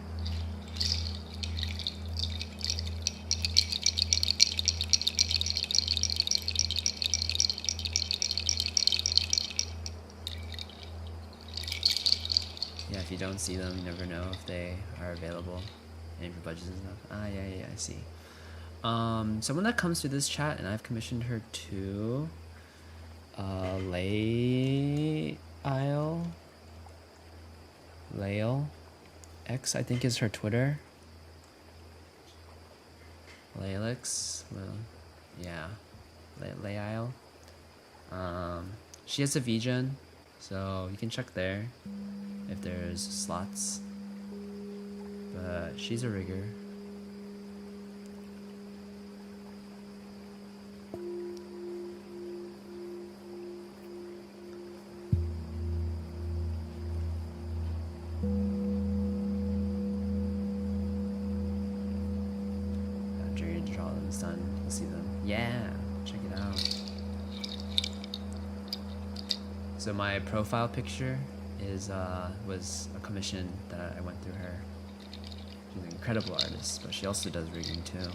Yeah, if you don't see them, you never know if they are available and if your budget is enough. Ah, yeah, I see. Someone that comes to this chat, and I've commissioned her to Lael X, I think, is her Twitter. Laelix, well, yeah, Lael. She has a VGen, so you can check there if there's slots. But she's a rigger. After your drawing's done, you'll see them. Yeah, check it out. So my profile picture was a commission that I went through her. She's an incredible artist, but she also does rigging too.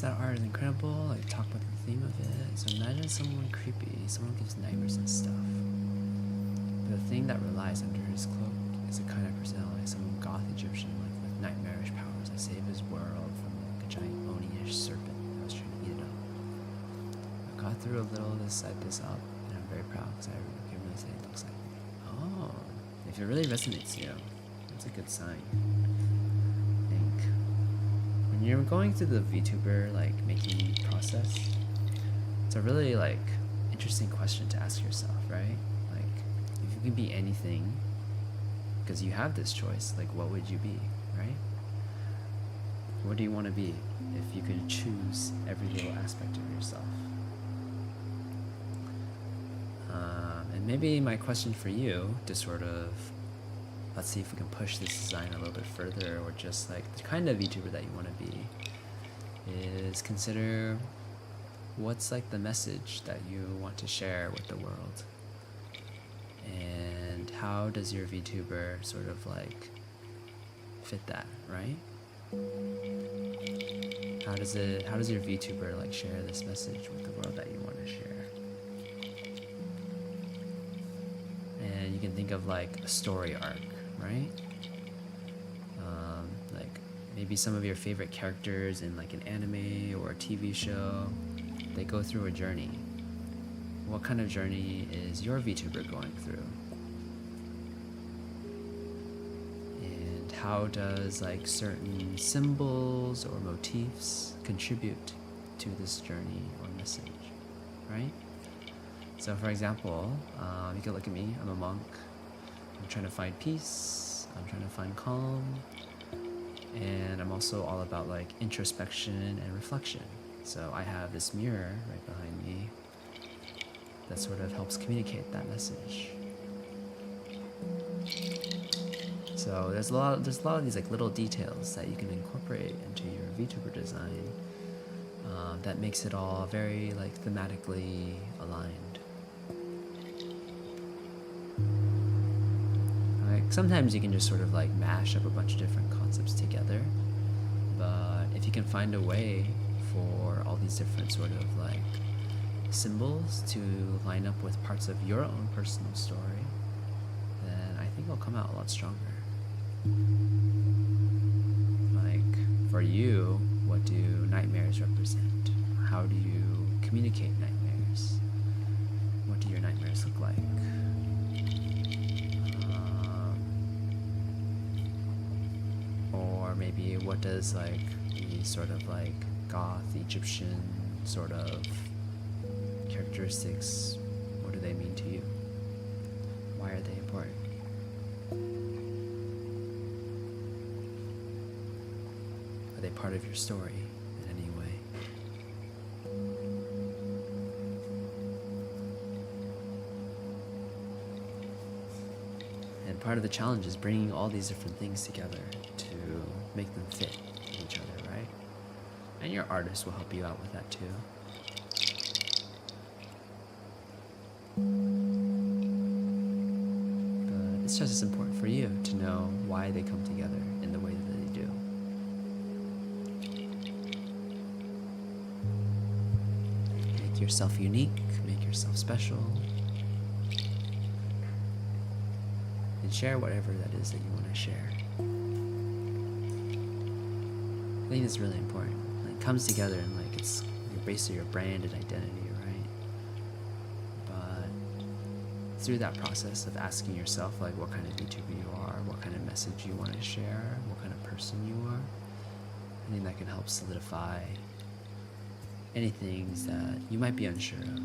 That art is incredible. I talk about the theme of it. So imagine someone creepy, someone gives nightmares and stuff. But the thing that relies under his cloak is a kind of personality, some goth Egyptian like with nightmarish powers that save his world from like a giant oni-ish serpent that was trying to eat it up. I got through a little to set this up, and I'm very proud because I can really say it looks like me. Oh, if it really resonates with you, that's a good sign. When you're going through the VTuber like making process, it's a really like interesting question to ask yourself, right? Like, if you could be anything, because you have this choice, like what would you be, right? What do you want to be if you could choose every little aspect of yourself? And maybe my question for you to sort of, let's see if we can push this design a little bit further, or just like the kind of VTuber that you want to be, is consider what's like the message that you want to share with the world, and how does your VTuber sort of like fit that, right? How does your VTuber like share this message with the world that you want to share? And you can think of like a story arc, right? Like maybe some of your favorite characters in like an anime or a TV show, they go through a journey. What kind of journey is your VTuber going through? And how does like certain symbols or motifs contribute to this journey or message, right? So for example, you can look at me, I'm a monk. I'm trying to find peace, I'm trying to find calm, and I'm also all about like introspection and reflection. So I have this mirror right behind me that sort of helps communicate that message. So there's a lot of these like little details that you can incorporate into your VTuber design that makes it all very like thematically aligned. Sometimes you can just sort of like mash up a bunch of different concepts together, but if you can find a way for all these different sort of like symbols to line up with parts of your own personal story, then I think it'll come out a lot stronger. Like for you, what do nightmares represent? How do you communicate nightmares? What do your nightmares look like? Or maybe what does like the sort of like goth Egyptian sort of characteristics, what do they mean to you? Why are they important? Are they part of your story in any way? And part of the challenge is bringing all these different things together to make them fit each other, right? And your artist will help you out with that too. But it's just as important for you to know why they come together in the way that they do. Make yourself unique, make yourself special, and share whatever that is that you want to share. I think it's really important. Like, it comes together and like it's basically your brand and identity, right? But through that process of asking yourself like what kind of VTuber you are, what kind of message you want to share, what kind of person you are, I think that can help solidify any things that you might be unsure of.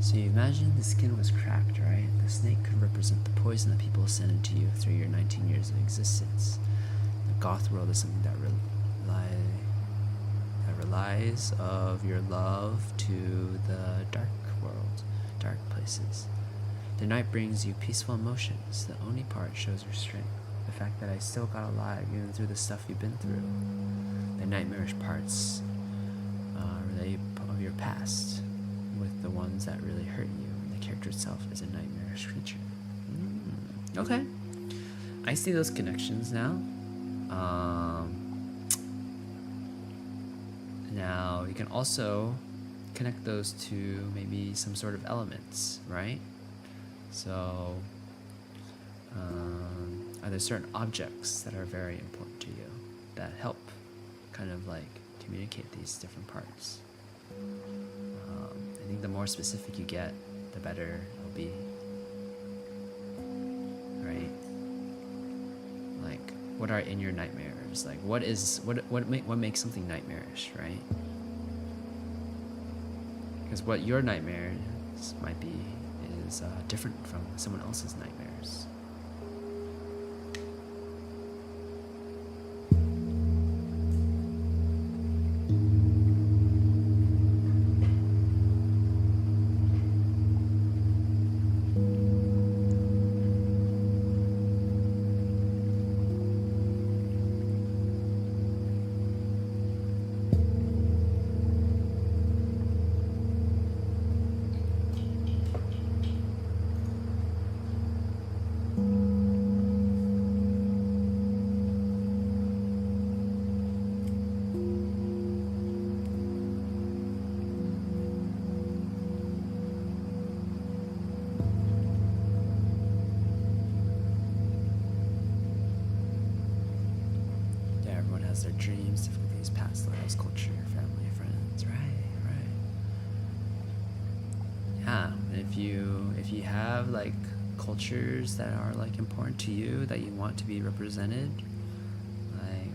So you imagine the skin was cracked, right? The snake could represent the poison that people send into you through your 19 years of existence. The goth world is something that relies of your love to the dark world, dark places. The night brings you peaceful emotions. The only part shows your strength. The fact that I still got alive even through the stuff you've been through. The nightmarish parts relate of your past with the ones that really hurt you. The character itself is a nightmarish creature. Okay. I see those connections now. Now, you can also connect those to maybe some sort of elements, right? So, are there certain objects that are very important to you that help kind of like communicate these different parts? I think the more specific you get, the better it'll be, right? Like, what are in your nightmares? Like, what makes something nightmarish, right? Because what your nightmares might be is different from someone else's nightmares. Their dreams, difficulties, past lives, culture, family, friends, right. Yeah, if you have like cultures that are like important to you that you want to be represented, like,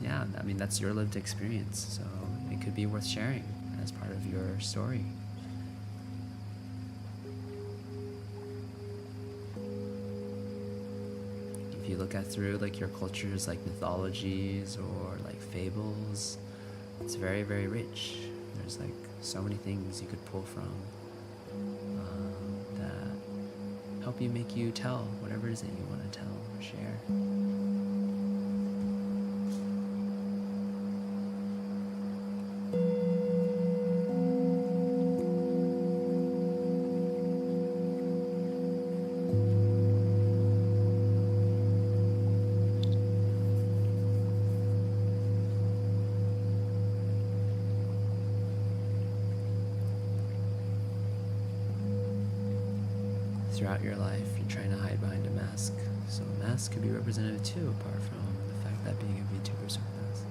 yeah, I mean that's your lived experience, so it could be worth sharing as part of your story. If you look at through like your culture's like mythologies or like fables, it's very, very rich. There's like so many things you could pull from that help you make you tell whatever it is that you want to tell or share. Throughout your life, you're trying to hide behind a mask. So a mask could be representative too, apart from the fact that being a VTuber is a mask.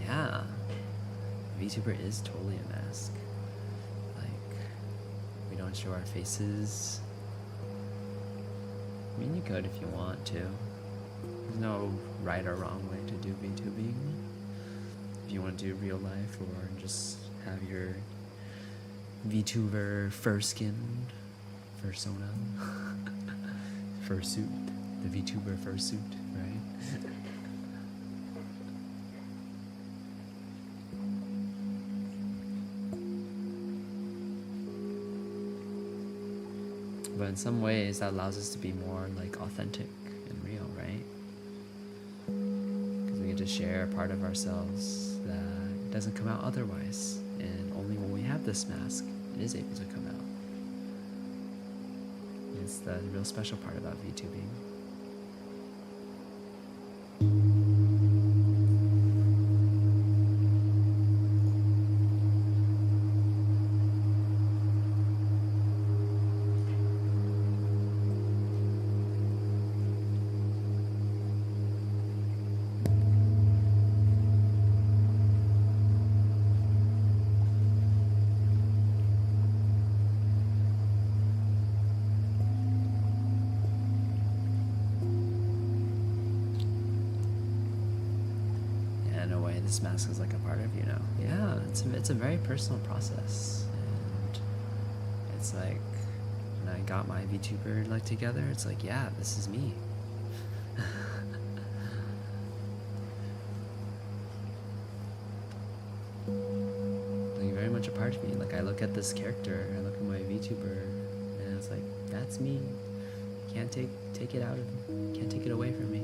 Yeah, a VTuber is totally a mask. Like, we don't show our faces. I mean, you could if you want to. There's no right or wrong way to do VTubing. If you want to do real life or just have your VTuber fur skin, fursona, fursuit, the VTuber fursuit, right? But in some ways, that allows us to be more like authentic and real, right? Because we get to share a part of ourselves that doesn't come out otherwise. And only when we have this mask, it is able to come out. It's the real special part about VTubing. In a way, this mask is like a part of you now. Yeah, it's a very personal process, and it's like when I got my VTuber like together, it's like, yeah, this is me. Like very much a part of me. Like I look at this character, I look at my VTuber, and it's like, that's me. Can't take it out of me. Can't take it away from me.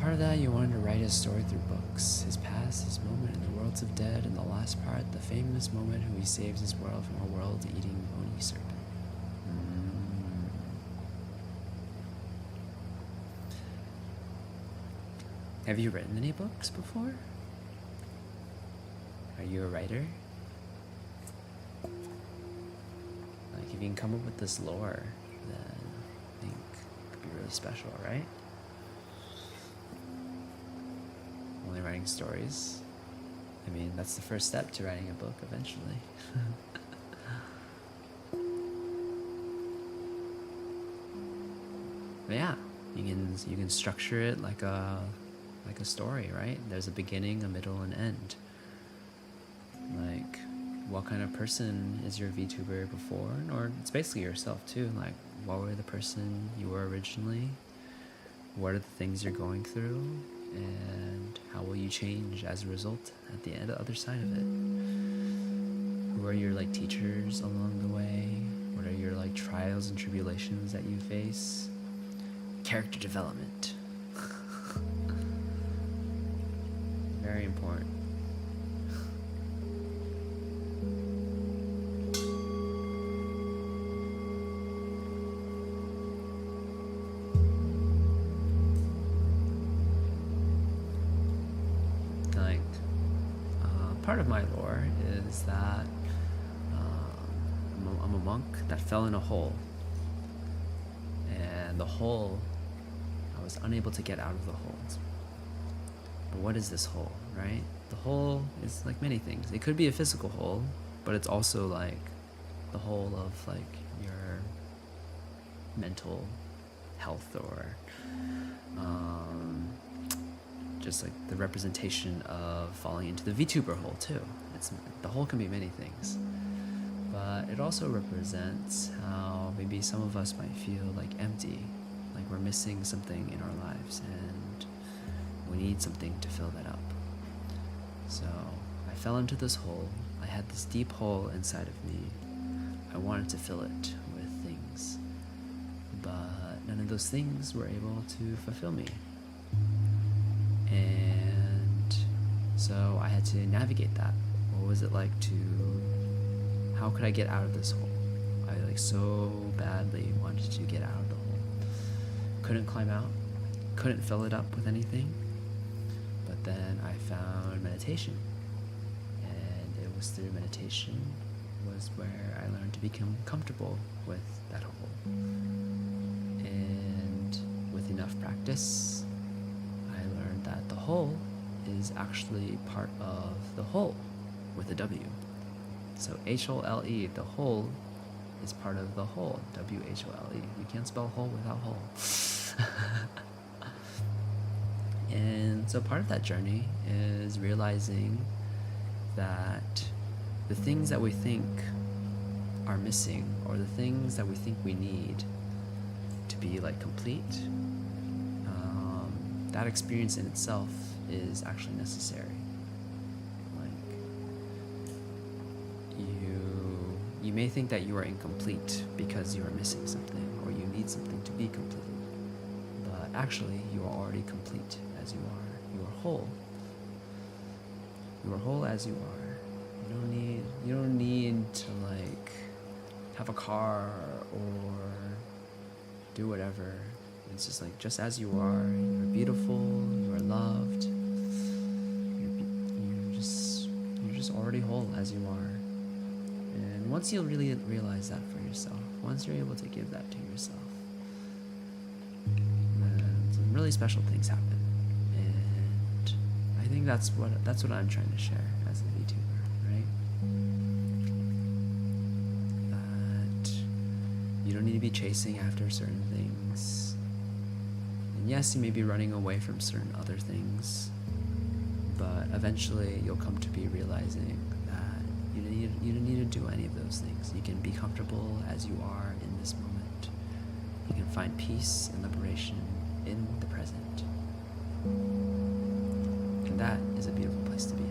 Part of that, you wanted to write his story through books, his past, his moment in the worlds of dead, and the last part, the famous moment who he saves his world from a world-eating bony serpent. Have you written any books before? Are you a writer? Like, if you can come up with this lore, then I think it could be really special, right? Only writing stories. I mean, that's the first step to writing a book eventually. But yeah, you can structure it like a story, right? There's a beginning, a middle, and end. Like, what kind of person is your VTuber before? Or it's basically yourself too. Like, what were the person you were originally? What are the things you're going through? And how will you change as a result at the end, other side of it? Who are your like teachers along the way? What are your like trials and tribulations that you face? Character development. Very important. Like, part of my lore is that I'm a monk that fell in a hole. And the hole, I was unable to get out of the hole. But what is this hole, right? The hole is like many things. It could be a physical hole, but it's also like the hole of like your mental health, or just like the representation of falling into the VTuber hole too. The hole can be many things, but it also represents how maybe some of us might feel like empty, like we're missing something in our lives and we need something to fill that up. So I fell into this hole. I had this deep hole inside of me. I wanted to fill it with things, but none of those things were able to fulfill me. And so I had to navigate that. What was it like how could I get out of this hole? I like so badly wanted to get out of the hole. Couldn't climb out, couldn't fill it up with anything. But then I found meditation, and it was through meditation was where I learned to become comfortable with that whole. And with enough practice, I learned that the whole is actually part of the whole with a W. So H-O-L-E, the whole is part of the whole, W-H-O-L-E. You can't spell whole without whole. And so part of that journey is realizing that the things that we think are missing, or the things that we think we need to be like complete, that experience in itself is actually necessary. Like, you may think that you are incomplete because you are missing something, or you need something to be complete. But actually, you are already complete as you are. You are whole. You are whole as you are. You don't need to like have a car or do whatever. It's just like, just as you are, you're beautiful, you are loved. You're just already whole as you are. And once you really realize that for yourself, once you're able to give that to yourself, then some really special things happen. And I think that's what I'm trying to share as a VTuber, right? That you don't need to be chasing after certain things. And yes, you may be running away from certain other things, but eventually you'll come to be realizing that you don't need to do any of those things. You can be comfortable as you are in this moment. You can find peace and liberation in the present. And that is a beautiful place to be.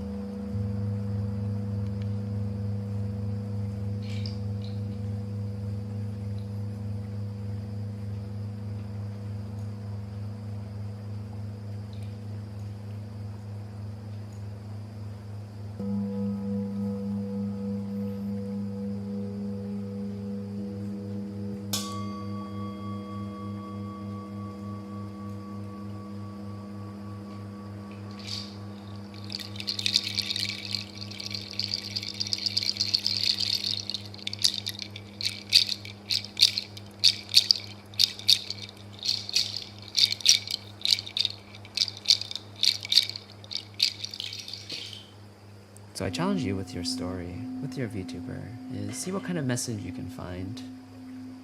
So I challenge you with your story, with your VTuber, is see what kind of message you can find,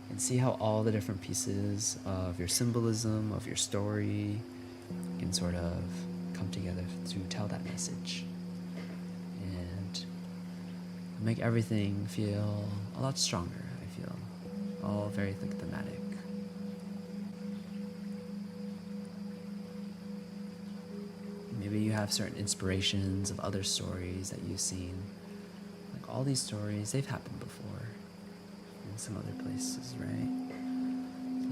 and see how all the different pieces of your symbolism, of your story, can sort of come together to tell that message. And make everything feel a lot stronger, I feel. All very like thematic. Maybe you have certain inspirations of other stories that you've seen. Like all these stories, they've happened before in some other places, right? So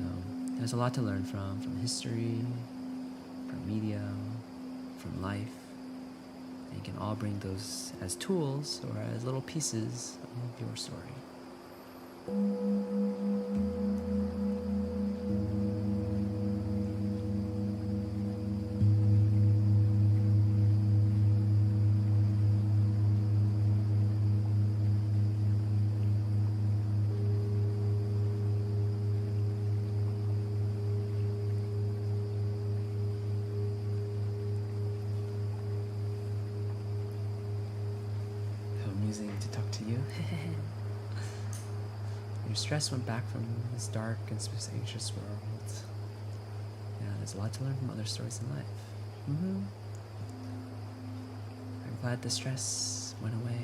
there's a lot to learn from history, from media, from life. And you can all bring those as tools or as little pieces of your story. Amusing to talk to you. Your stress went back from this dark and anxious world. Yeah, there's a lot to learn from other stories in life. I'm glad the stress went away.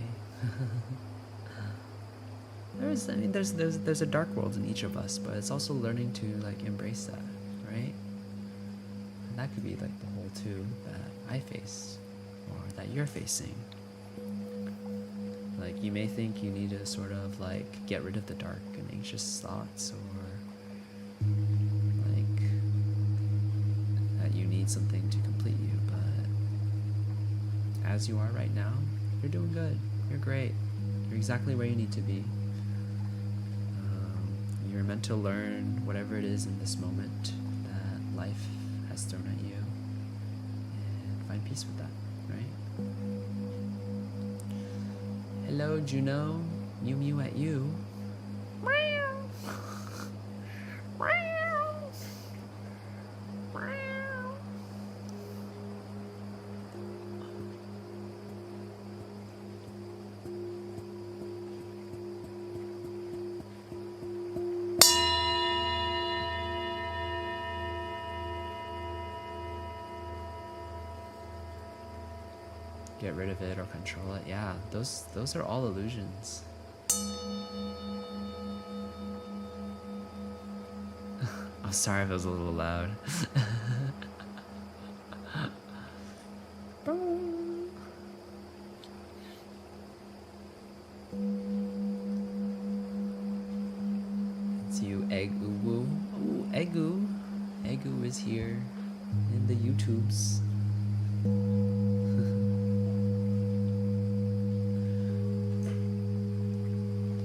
There's a dark world in each of us, but it's also learning to like embrace that, right? And that could be like the whole too that I face, or that you're facing. Like, you may think you need to sort of like get rid of the dark and anxious thoughts, or like that you need something to complete you, but as you are right now, you're doing good. You're great. You're exactly where you need to be. You're meant to learn whatever it is in this moment that life has thrown at you, and find peace with that, right? Hello, Juno. Mew mew at you. Get rid of it or control it. Yeah, those are all illusions. I'm sorry if it was a little loud. It's you, Egg Uwu. Ooh, Eggu. Eggu is here in the YouTubes.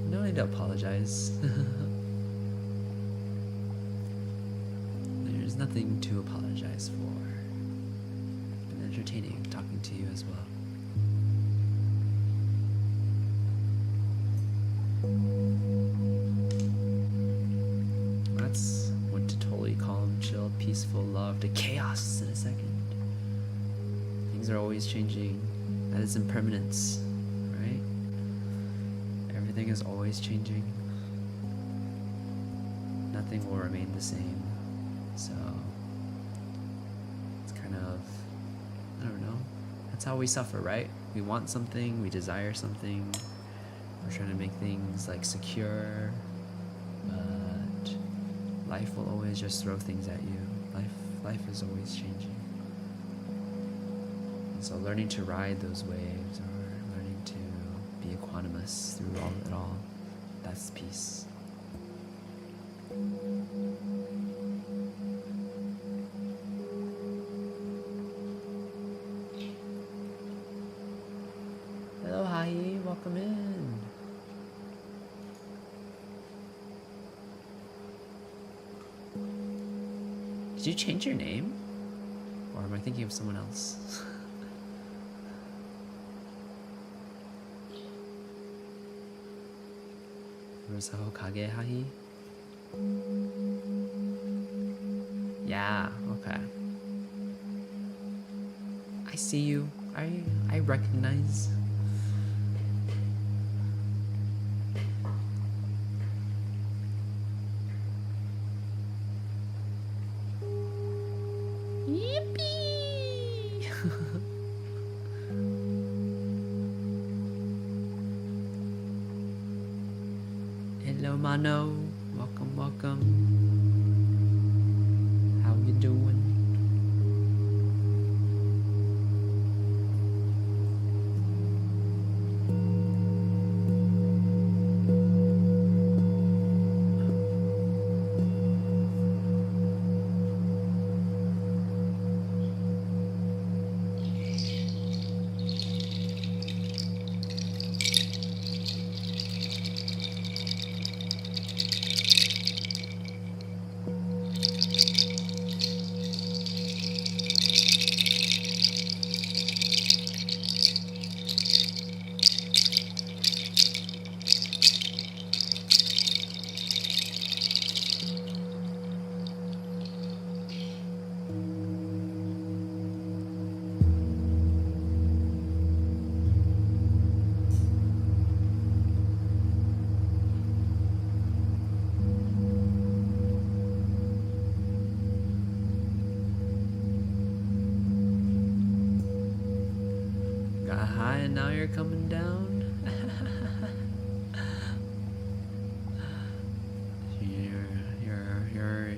No need to apologize. There's nothing to apologize for. It's been entertaining talking to you as well. That's went to totally calm, chill, peaceful love to chaos in a second. Things are always changing. That is impermanence, right? Everything is always changing. Nothing will remain the same. So it's kind of, I don't know. That's how we suffer, right? We want something, we desire something. We're trying to make things like secure, but life will always just throw things at you. Life is always changing. And so learning to ride those waves or learning to be equanimous through all it all, that's peace. Hello, Hai, welcome in. Did you change your name? Or am I thinking of someone else? Urusaho Kage Hai? Yeah, okay. I see you. I recognize. Yippee! Hello, Mano. Welcome, welcome. How you doing? Got high and now you're coming down.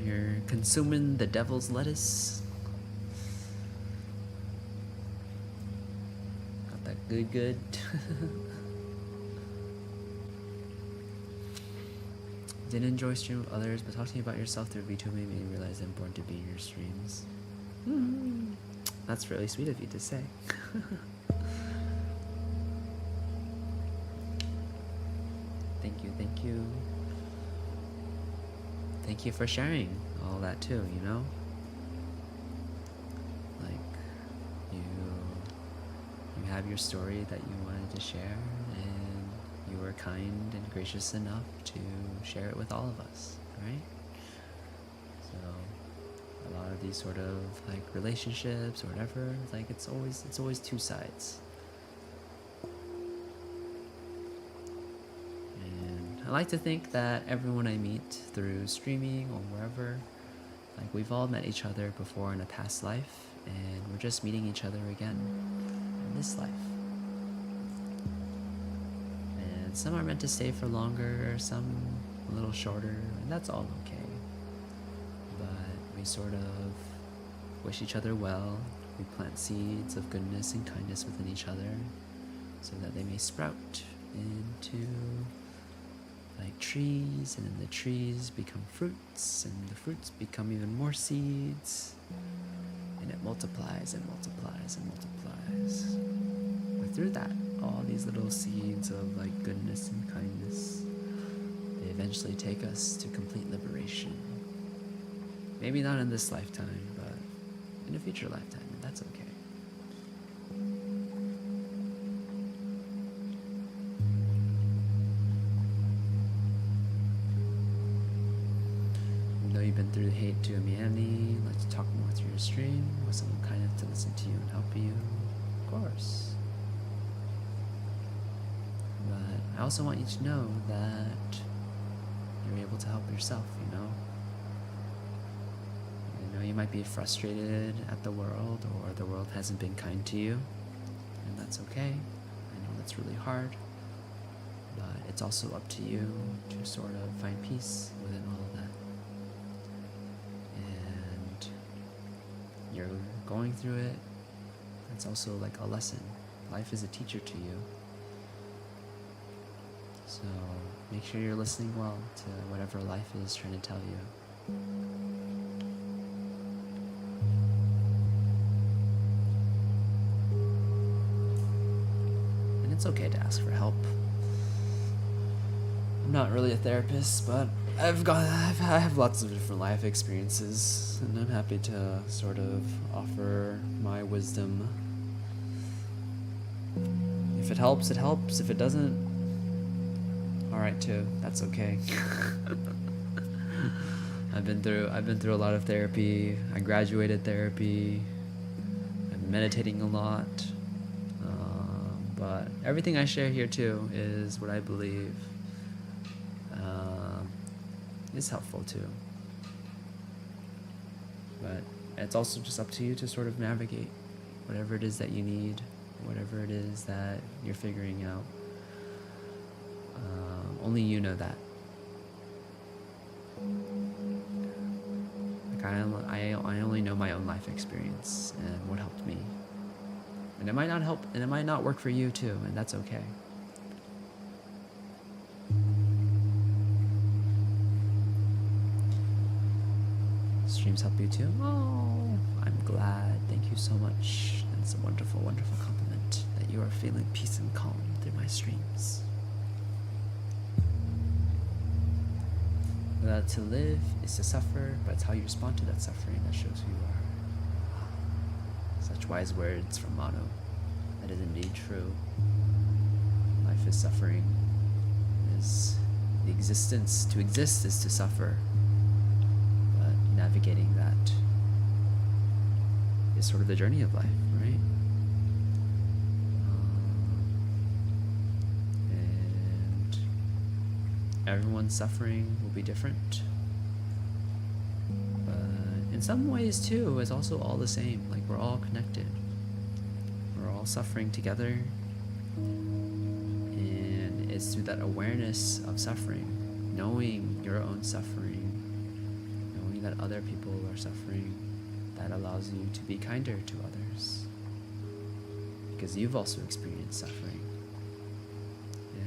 You're consuming the devil's lettuce. Got that good. Didn't enjoy stream with others, but talking about yourself through VTube made me realize I'm born to be in your streams. That's really sweet of you to say. Thank you. Thank you for sharing all that too, you know? Like, you have your story that you wanted to share, and you were were kind and gracious enough to share it with all of us, right? So a lot of these sort of like relationships or whatever, like it's always two sides. And I like to think that everyone I meet through streaming or wherever, like we've all met each other before in a past life, and we're just meeting each other again in this life. And some are meant to stay for longer, some a little shorter, and that's all okay. But we sort of wish each other well. We plant seeds of goodness and kindness within each other so that they may sprout into like trees, and then the trees become fruits, and the fruits become even more seeds, and it multiplies and multiplies and multiplies. But through that, all these little seeds of like goodness and kindness, they eventually take us to complete liberation. Maybe not in this lifetime, but in a future lifetime, and that's okay. You've been through hate to humanity, like to talk more through your stream, with someone kind enough to listen to you and help you, of course. But I also want you to know that you're able to help yourself, you know? I know you might be frustrated at the world, or the world hasn't been kind to you, and that's okay. I know that's really hard, but it's also up to you to sort of find peace within all of that. You're going through it, that's also like a lesson. Life is a teacher to you. So make sure you're listening well to whatever life is trying to tell you. And it's okay to ask for help. I'm not really a therapist, but I have lots of different life experiences, and I'm happy to sort of offer my wisdom. If it helps, it helps. If it doesn't, alright too. That's okay. I've been through a lot of therapy. I graduated therapy. I've been meditating a lot. But everything I share here too is what I believe is helpful too. But it's also just up to you to sort of navigate whatever it is that you need, whatever it is that you're figuring out. Only you know that. Like I only know my own life experience and what helped me. And it might not help, and it might not work for you too, and that's okay. Streams help you too? Oh, I'm glad. Thank you so much. That's a wonderful, wonderful compliment that you are feeling peace and calm through my streams. That to live is to suffer, but it's how you respond to that suffering that shows who you are. Such wise words from Mono. That is indeed true. Life is suffering. Is the existence. To exist is to suffer. Navigating that is sort of the journey of life, right? And everyone's suffering will be different, but in some ways too, it's also all the same. Like we're all connected. We're all suffering together, and it's through that awareness of suffering, knowing your own suffering, that other people are suffering, that allows you to be kinder to others, because you've also experienced suffering.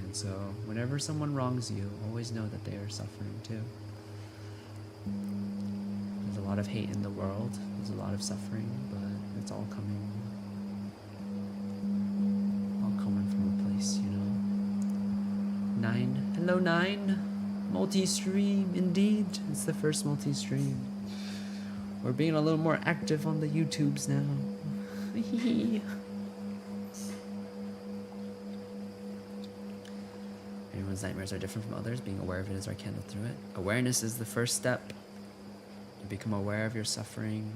And so whenever someone wrongs you, always know that they are suffering too. There's a lot of hate in the world, there's a lot of suffering, but it's all coming from a place, you know. 9, hello 9. Multi-stream, indeed. It's the first multi-stream. We're being a little more active on the YouTubes now. Everyone's nightmares are different from others. Being aware of it is our candle through it. Awareness is the first step. You become aware of your suffering,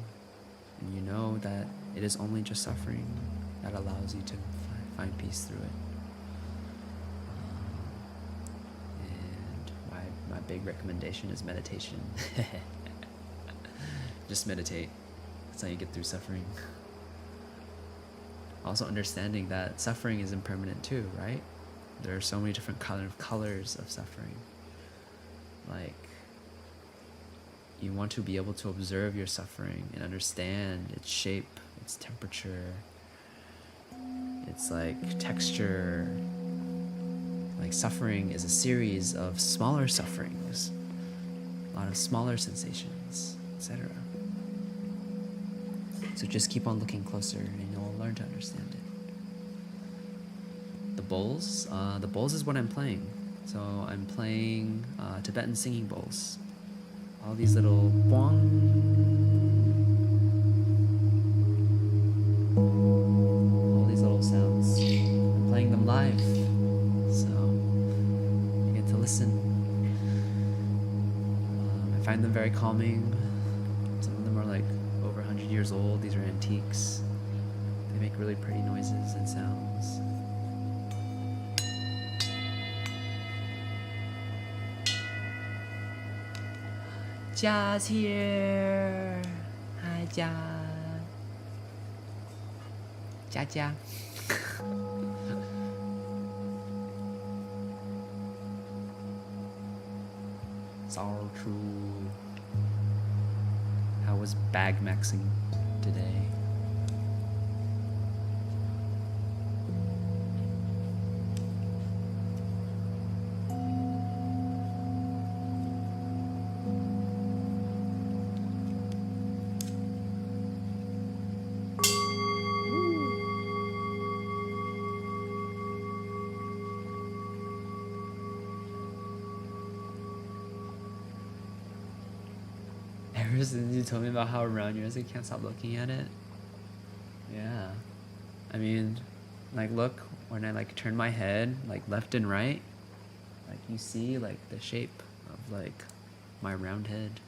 and you know that it is only just suffering that allows you to find peace through it. And my big recommendation is meditation. Just meditate. That's how you get through suffering. Also understanding that suffering is impermanent too, right? There are so many different colors of suffering. Like, you want to be able to observe your suffering and understand its shape, its temperature, its like texture. Like, suffering is a series of smaller sufferings, a lot of smaller sensations, etc. So just keep on looking closer and you'll learn to understand it. The bowls is what I'm playing. So I'm playing Tibetan singing bowls. All these little boing, all these little sounds. I'm playing them live, so you get to listen. I find them very calming. Some of them are like over 100 years old. These are antiques. They make really pretty noises and sounds. Ja's here. Hi, Ja. Ja. It's all true. How was bag maxing today? Ever since you told me about how around yours, I can't stop looking at it. Yeah. I mean, like, look, when I like turn my head like left and right, like you see like the shape of like my round head.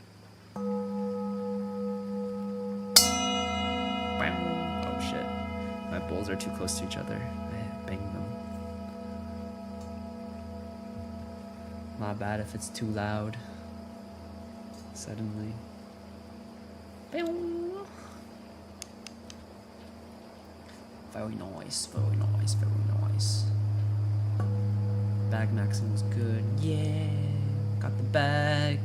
Bam. Oh shit. My bowls are too close to each other. I banged them. Not bad if it's too loud. Suddenly. Very nice, very nice, very nice. Bag maxing was good. Yeah, got the bag.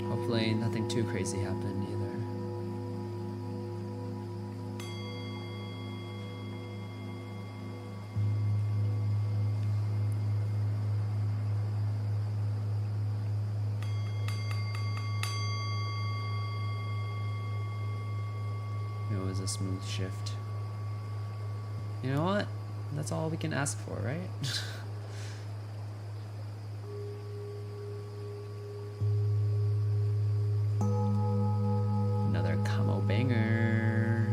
Hopefully nothing too crazy happened either. It was a smooth shift. You know what? That's all we can ask for, right? Another camo banger.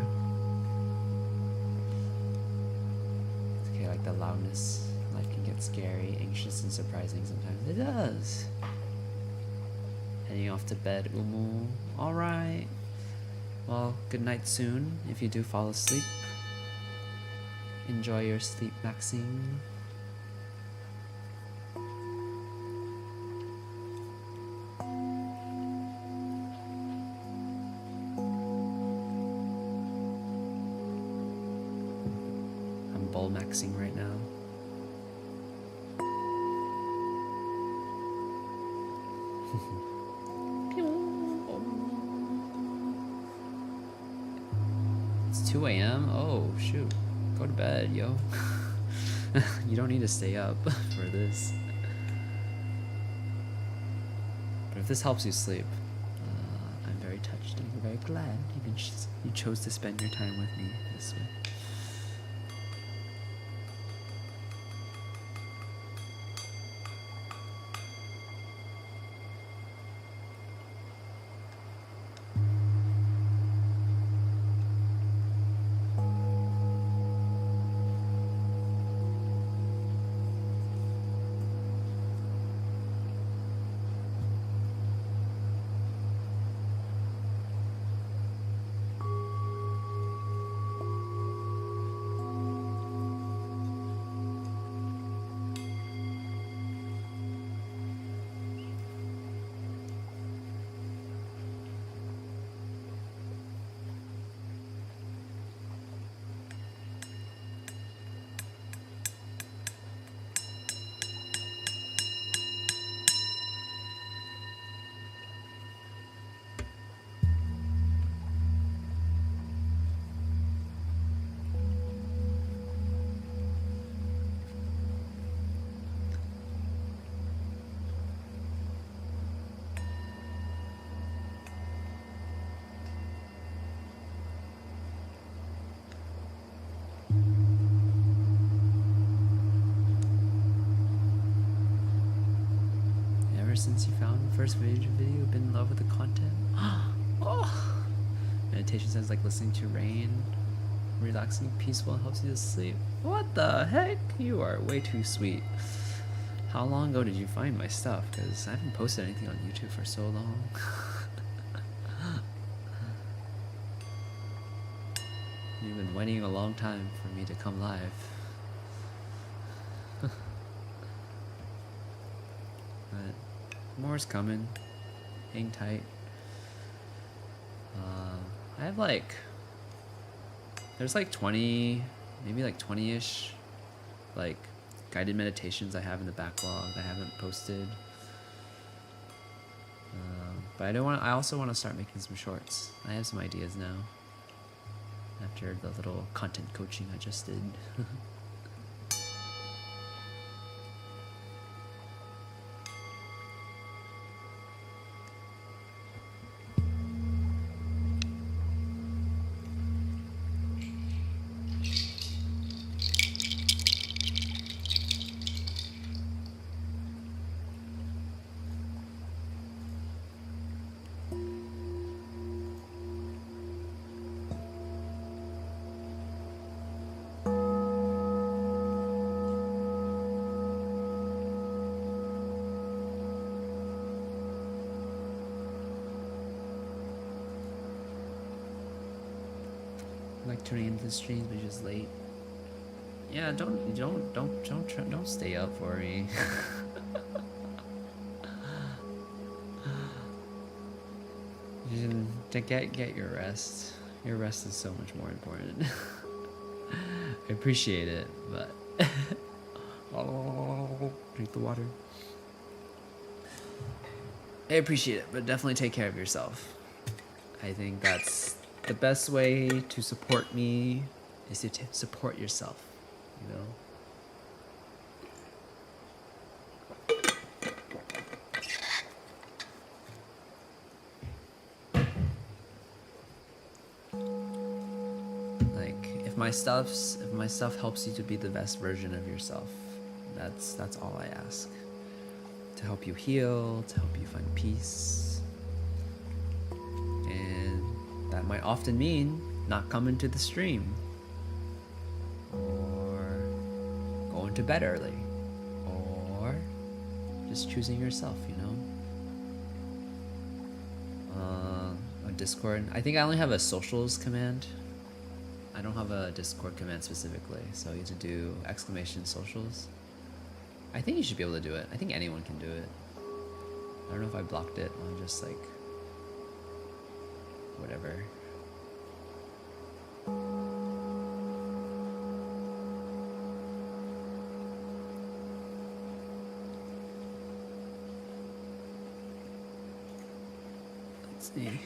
It's okay, like the loudness like can get scary, anxious, and surprising sometimes. It does. Heading off to bed, Umu. Alright. Well, good night soon if you do fall asleep. Enjoy your sleep maxing. I'm bowl maxing right now. It's 2 a.m. Oh, shoot. Go to bed, yo. You don't need to stay up for this. But if this helps you sleep, I'm very touched and very glad you chose to spend your time with me this way. ever since you found the first video, been in love with the content. Oh. Meditation sounds like listening to rain, relaxing, peaceful, and helps you to sleep. What the heck? You are way too sweet. How long ago did you find my stuff? Because I haven't posted anything on YouTube for so long. You've been waiting a long time for me to come live. But more's coming. Hang tight. I have like, there's like 20, maybe like 20-ish, like guided meditations I have in the backlog that I haven't posted. But I also want to start making some shorts. I have some ideas now after the little content coaching I just did. Like tuning into the streams, but just late. Yeah, don't stay up for me. You should get your rest. Your rest is so much more important. I appreciate it, but drink the water. I appreciate it, but definitely take care of yourself. I think that's the best way to support me is to support yourself, you know? Like, if my stuff helps you to be the best version of yourself, that's all I ask. To help you heal, to help you find peace. And that might often mean not coming to the stream, or going to bed early, or just choosing yourself, you know? On Discord, I think I only have a socials command. I don't have a Discord command specifically, so you have to do !socials. I think you should be able to do it. I think anyone can do it. I don't know if I blocked it on just like whatever. Let's see.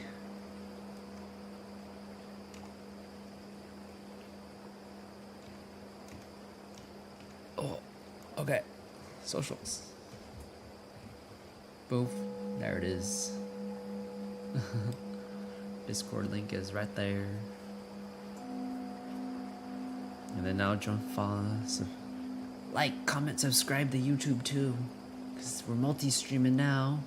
Oh, okay. Socials. Boom. There it is. Discord link is right there. And then now follow, like, comment, subscribe to YouTube too, because we're multi-streaming now.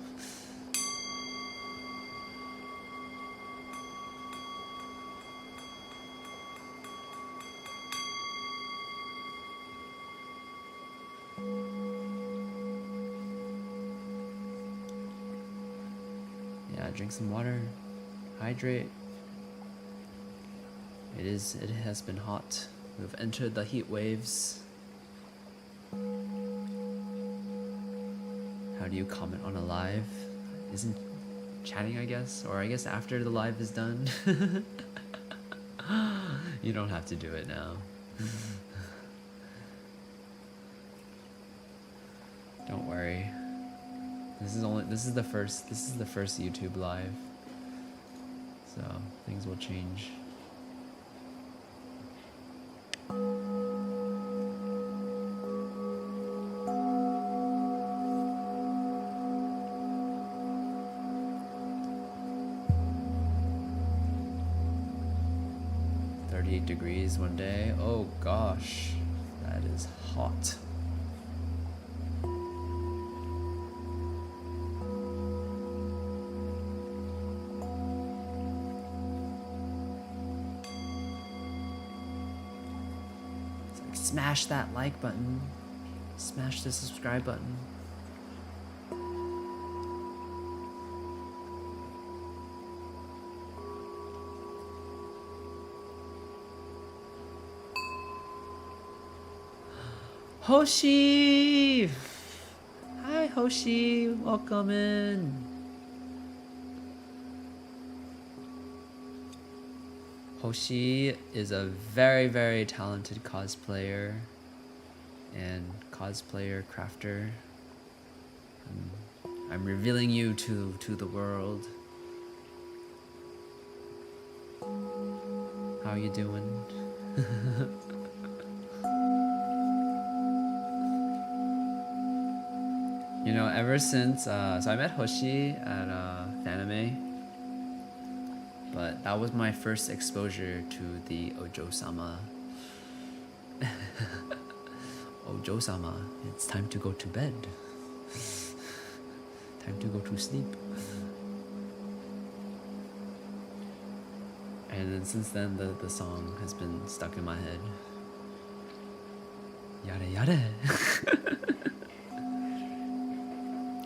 Yeah, drink some water. Hydrate. It has been hot. We've entered the heat waves. How do you comment on a live? Isn't chatting, I guess? Or I guess after the live is done. You don't have to do it now. Don't worry. This is the first YouTube live. So things will change. Degrees one day. Oh gosh, that is hot. smash that like button. Smash the subscribe button. Hoshi! Hi Hoshi, welcome in. Hoshi is a very, very talented cosplayer and cosplayer crafter. I'm revealing you to the world. How you doing? You know, ever since, so I met Hoshi at Fanime, but that was my first exposure to the Ojo-sama. Ojo-sama, it's time to go to bed. Time to go to sleep. And then since then, the song has been stuck in my head. Yada yada.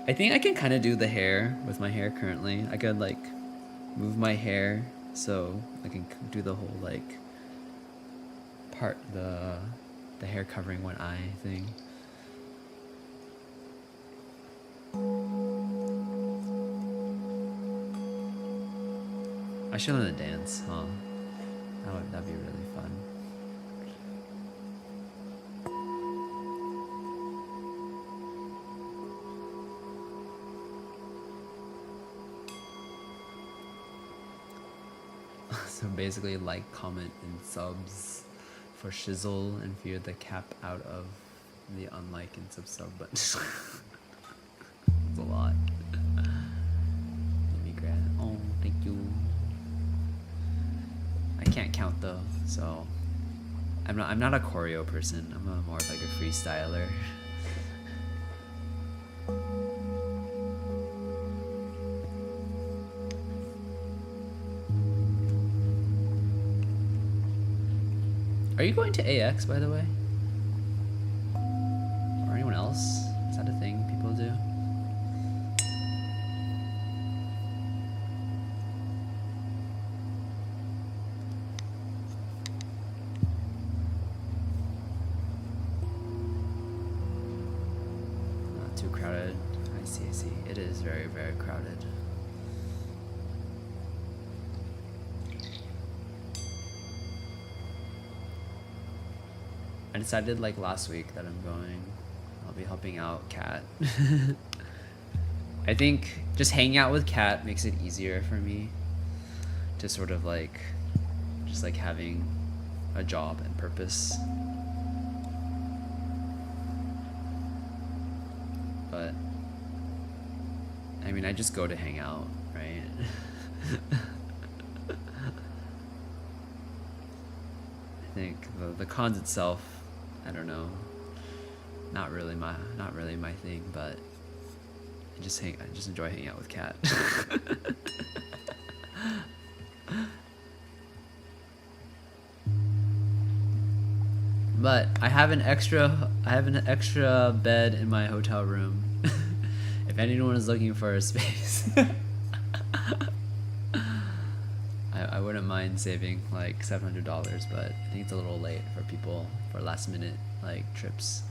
I think I can kind of do the hair with my hair currently. I could like move my hair so I can do the whole like part, the hair covering one eye thing. I should learn to dance, huh? That'd be really fun. So basically like, comment, and subs for Shizzle and fear the cap out of the unlike and sub button. It's a lot. Let me grab. Oh, thank you. I can't count though, so I'm not a choreo person. I'm more of like a freestyler. Are you going to AX, by the way? Or anyone else? Is that a thing people do? Not too crowded. I see. It is very, very crowded. I decided like last week that I'll be helping out Kat. I think just hanging out with Kat makes it easier for me to sort of like, just like having a job and purpose. But, I mean, I just go to hang out, right? I think the cons itself, I don't know, not really my thing, but I just enjoy hanging out with Kat. But I have an extra bed in my hotel room. If anyone is looking for a space. I wouldn't mind saving like $700, but I think it's a little late for people for last minute like trips.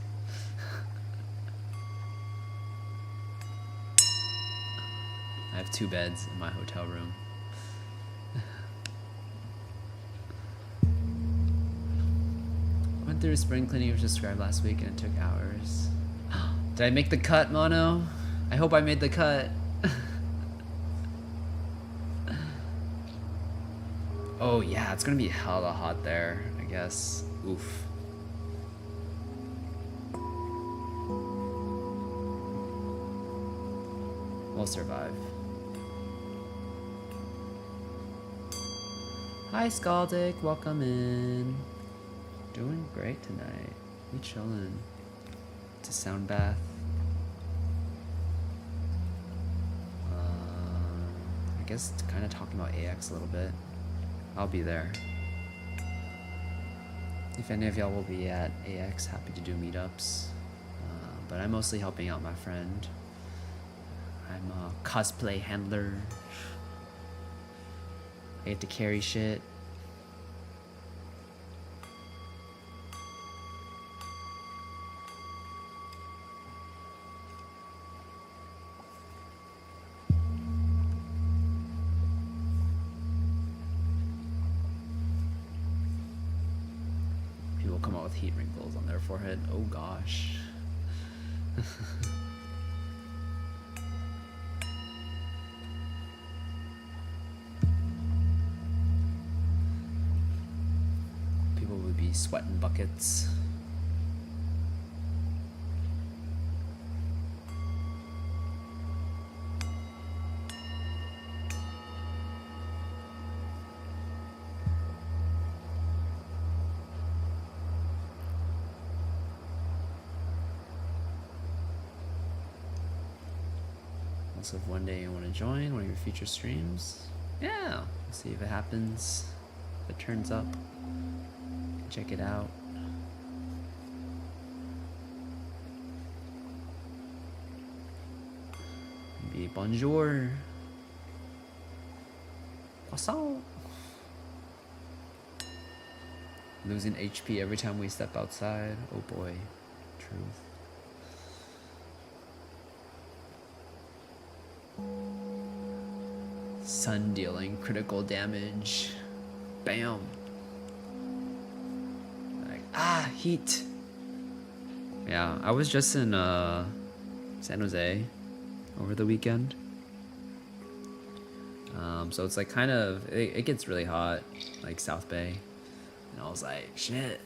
I have 2 beds in my hotel room. Went through spring cleaning with Subscribe last week and it took hours. Did I make the cut, Mono? I hope I made the cut. Oh yeah, it's gonna be hella hot there, I guess. Oof. We'll survive. Hi Scaldic, welcome in. Doing great tonight. We chillin'. It's a sound bath. I guess kind of talking about AX a little bit. I'll be there. If any of y'all will be at AX, happy to do meetups. But I'm mostly helping out my friend. I'm a cosplay handler. I get to carry shit. People come out with heat wrinkles on their forehead. Oh gosh. People would be sweating buckets. Also, if one day you want to join one of your future streams, yeah, we'll see if it happens, if it turns up. Check it out. Maybe bonjour. Croissant. Losing HP every time we step outside. Oh boy. Truth. Sun dealing critical damage. Bam. Like, heat. Yeah, I was just in San Jose over the weekend. So it's like kind of, it gets really hot, like South Bay. And I was like, shit,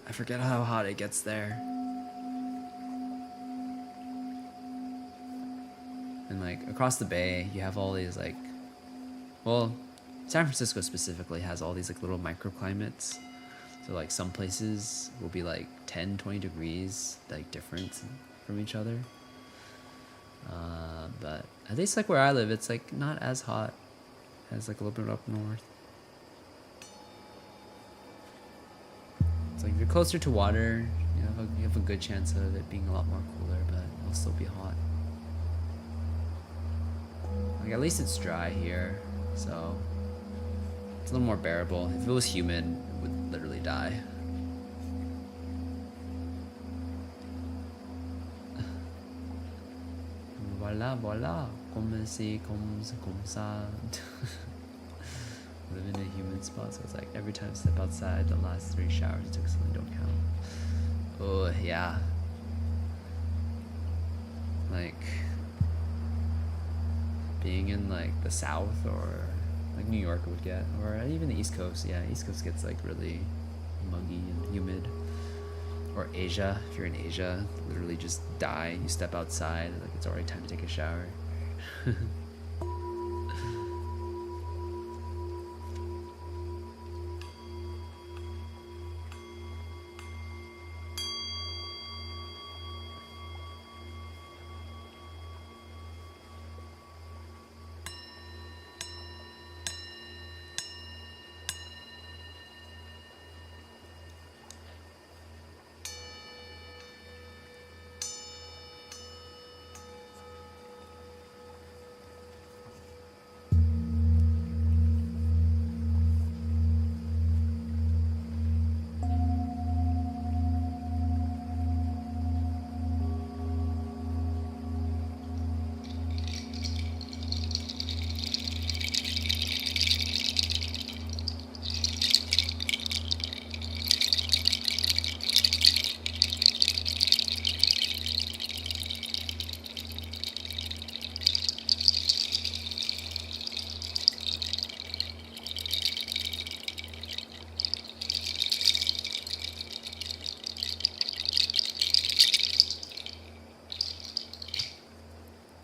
I forget how hot it gets there. And like across the bay, you have all these like, well, San Francisco specifically has all these like little microclimates. So like some places will be like 10, 20 degrees, like different from each other. But at least like where I live, it's like not as hot as like a little bit up north. It's like if you're closer to water, you have a good chance of it being a lot more cooler, but it'll still be hot. Like at least it's dry here, so it's a little more bearable. If it was humid, it would literally die. Voila, comme ça. Live in a humid spot, so it's like every time I step outside, the last 3 showers I took something don't count. Oh yeah. Like being in like the South or like New York would get, or even the East Coast. Yeah, East Coast gets like really muggy and humid. Or Asia, if you're in Asia, literally just die. You step outside, like it's already time to take a shower.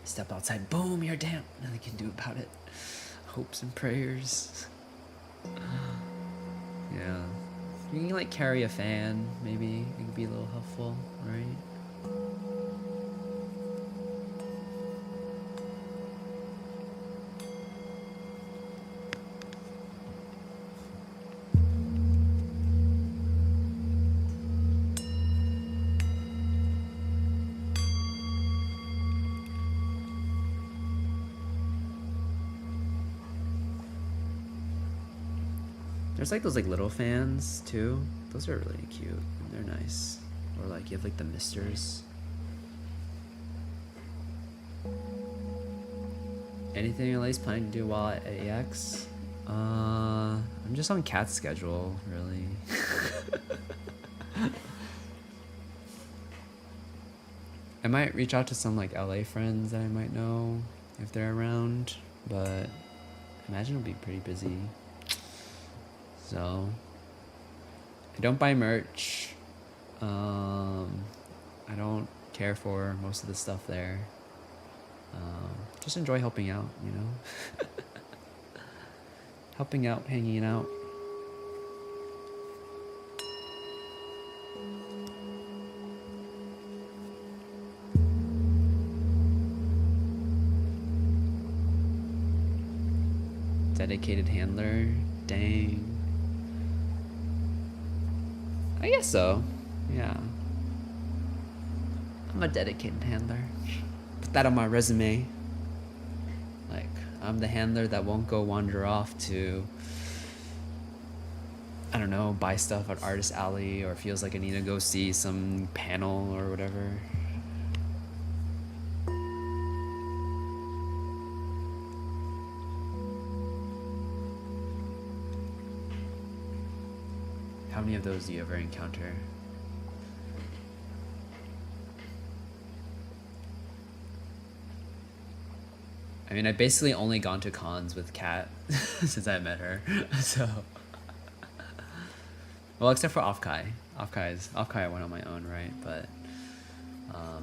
Step outside, boom, you're damp. Nothing you can do about it. Hopes and prayers. Yeah. You can like carry a fan, maybe. It could be a little helpful, right? There's like those like little fans too. Those are really cute. They're nice. Or like you have like the misters. Anything at least planning to do while at AX? I'm just on Kat's schedule, really. I might reach out to some like LA friends that I might know if they're around, but I imagine it'll be pretty busy. So I don't buy merch. I don't care for most of the stuff there. Just enjoy helping out, you know? Helping out, hanging out. Dedicated handler? Dang. I guess so. Yeah. I'm a dedicated handler. Put that on my resume. Like, I'm the handler that won't go wander off to, I don't know, buy stuff at Artist Alley or feels like I need to go see some panel or whatever. How many of those do you ever encounter? I mean, I've basically only gone to cons with Kat since I met her, so. Well, except for Offkai. Offkai I went on my own, right? But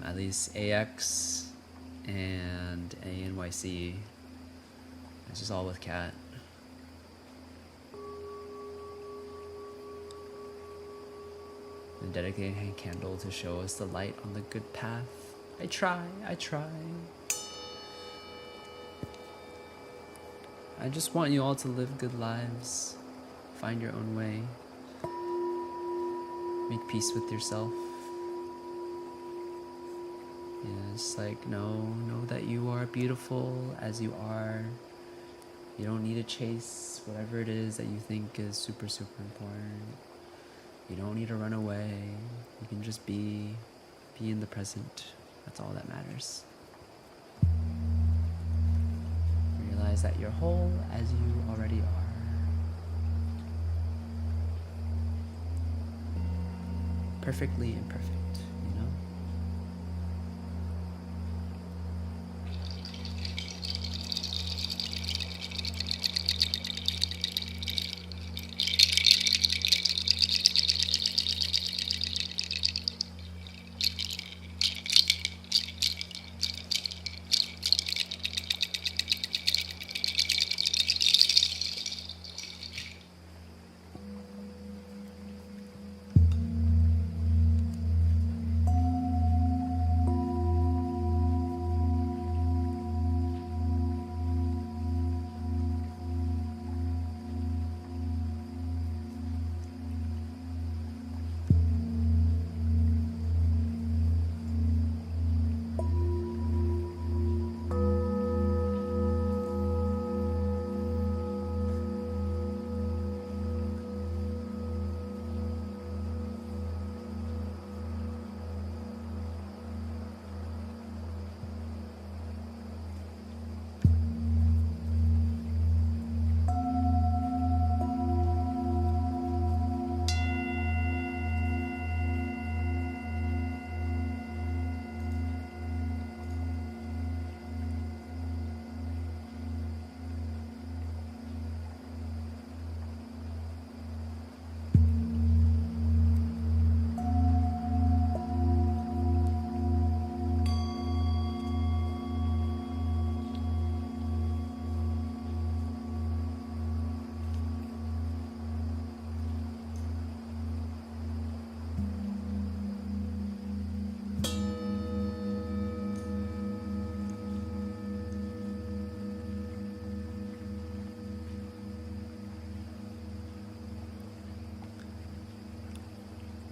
at least AX and ANYC, it's just all with Kat. A dedicated hand candle to show us the light on the good path. I try. I just want you all to live good lives. Find your own way. Make peace with yourself. Yeah, just like know that you are beautiful as you are. You don't need to chase whatever it is that you think is super, super important. You don't need to run away. You can just be in the present. That's all that matters. Realize that you're whole as you already are. Perfectly imperfect, you know?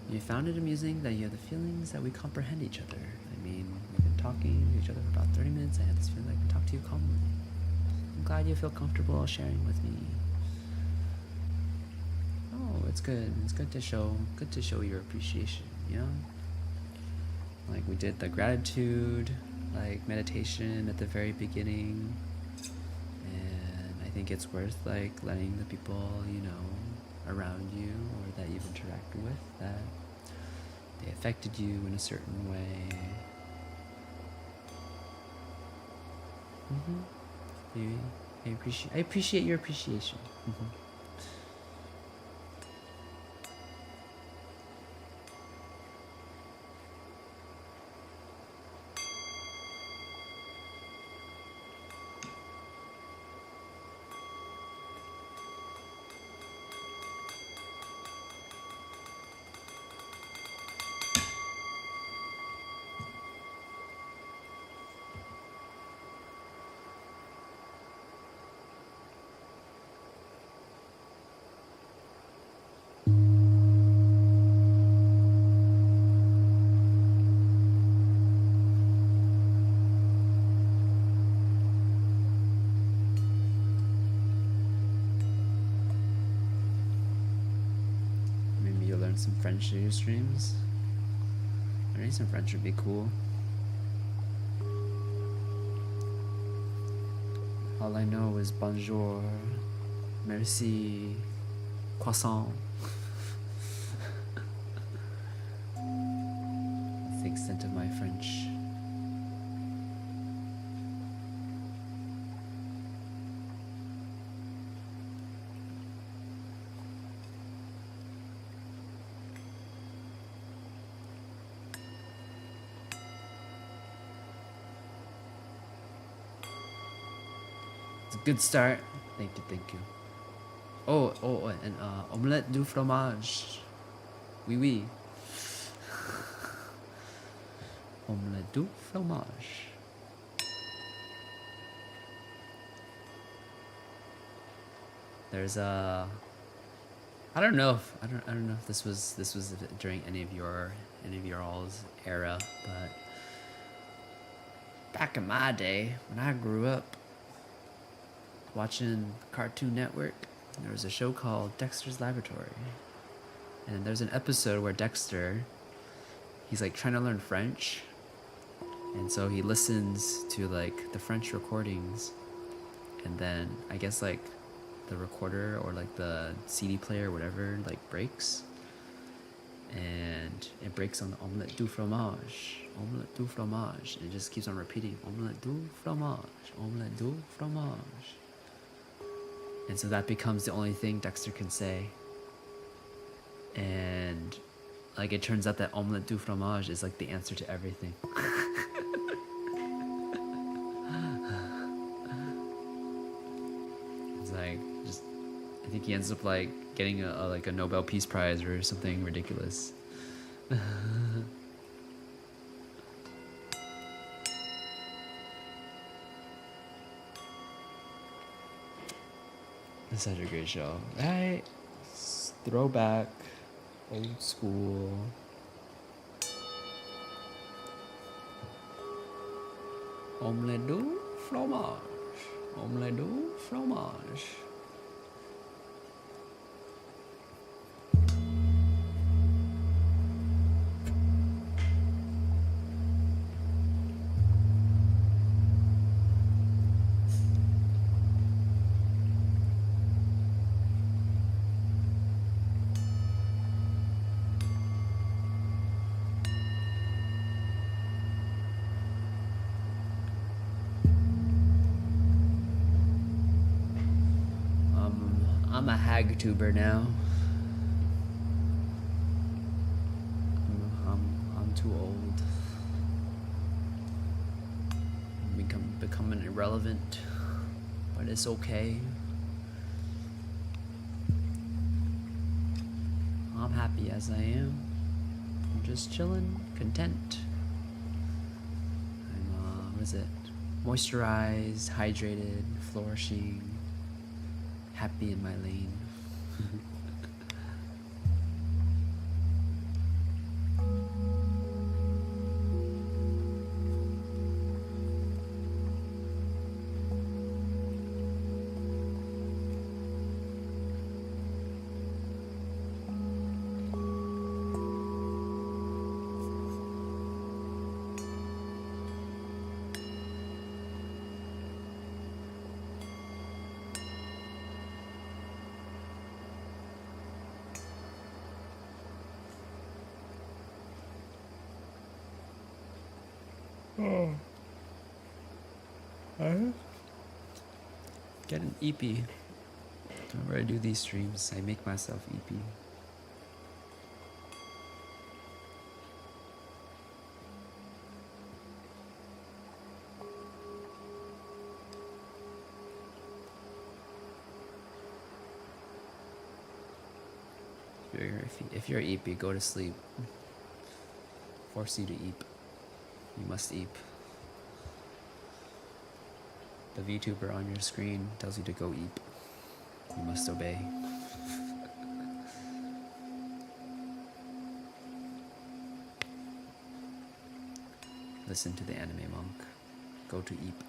You found it amusing that you have the feelings that we comprehend each other. I mean, we've been talking to each other for about 30 minutes. I had this feeling I can talk to you calmly. I'm glad you feel comfortable sharing with me. Oh, it's good. It's good to show your appreciation, you know? Like we did the gratitude, like meditation at the very beginning. And I think it's worth like letting the people, you know, around you or that you've interacted with, that they affected you in a certain way. I appreciate your appreciation. Maybe you'll learn some French through your streams. Learning some French would be cool. All I know is bonjour, merci, croissant. That's the extent of my French. It's a good start. Thank you. Oh, and omelette du fromage. Oui, oui. Omelette du fromage. There's a. I don't know if this was during any of your all's era, but back in my day when I grew up watching Cartoon Network, there was a show called Dexter's Laboratory, and there's an episode where Dexter, he's like trying to learn French, and so he listens to like the French recordings, and then I guess like the recorder or like the CD player or whatever like breaks, and it breaks on the omelette du fromage, and it just keeps on repeating omelette du fromage. And so that becomes the only thing Dexter can say. And like it turns out that omelette du fromage is like the answer to everything. It's like just I think he ends up like getting a Nobel Peace Prize or something ridiculous. It's such a great show. Right? Throwback, old school. Omelette du fromage. Omelette du fromage. I'm a hag tuber now. I'm too old. I'm becoming irrelevant, but it's okay. I'm happy as I am. I'm just chilling, content. I'm what is it? Moisturized, hydrated, flourishing. Happy in my lane. Get an EP. Whenever I do these streams, I make myself EP. If you're EP, go to sleep. Force you to eep. You must eep. The VTuber on your screen tells you to go eep. You must obey. Listen to the anime monk. Go to eep.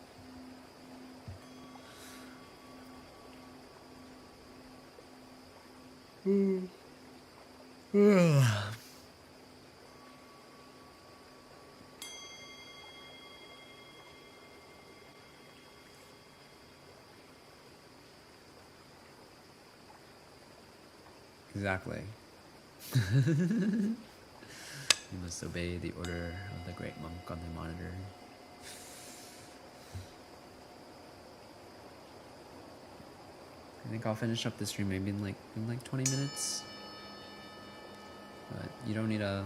Exactly. You must obey the order of the great monk on the monitor. I think I'll finish up the stream maybe in like 20 minutes. But you don't need a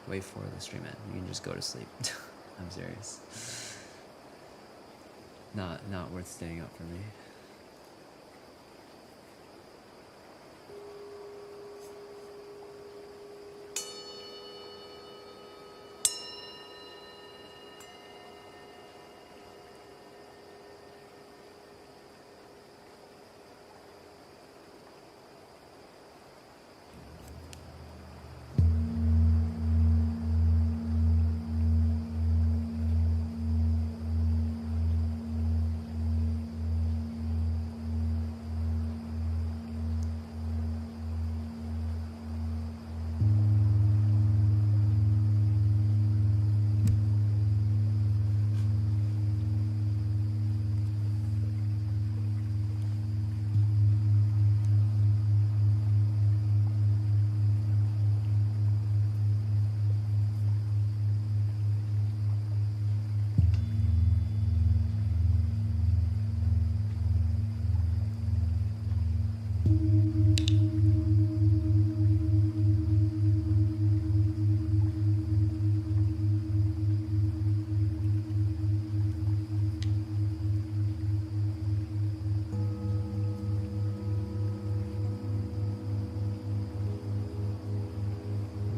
wait for the stream end. You can just go to sleep. I'm serious. Not worth staying up for me.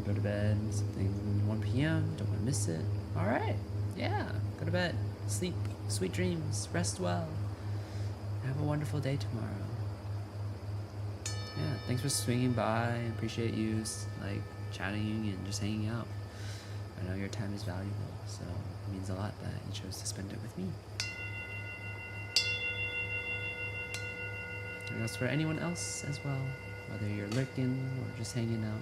Go to bed, something 1 p.m. Don't want to miss it. All right. Yeah. Go to bed. Sleep. Sweet dreams. Rest well. Have a wonderful day tomorrow. Yeah. Thanks for swinging by. I appreciate you like chatting and just hanging out. I know your time is valuable, so it means a lot that you chose to spend it with me. And that's for anyone else as well, whether you're lurking or just hanging out.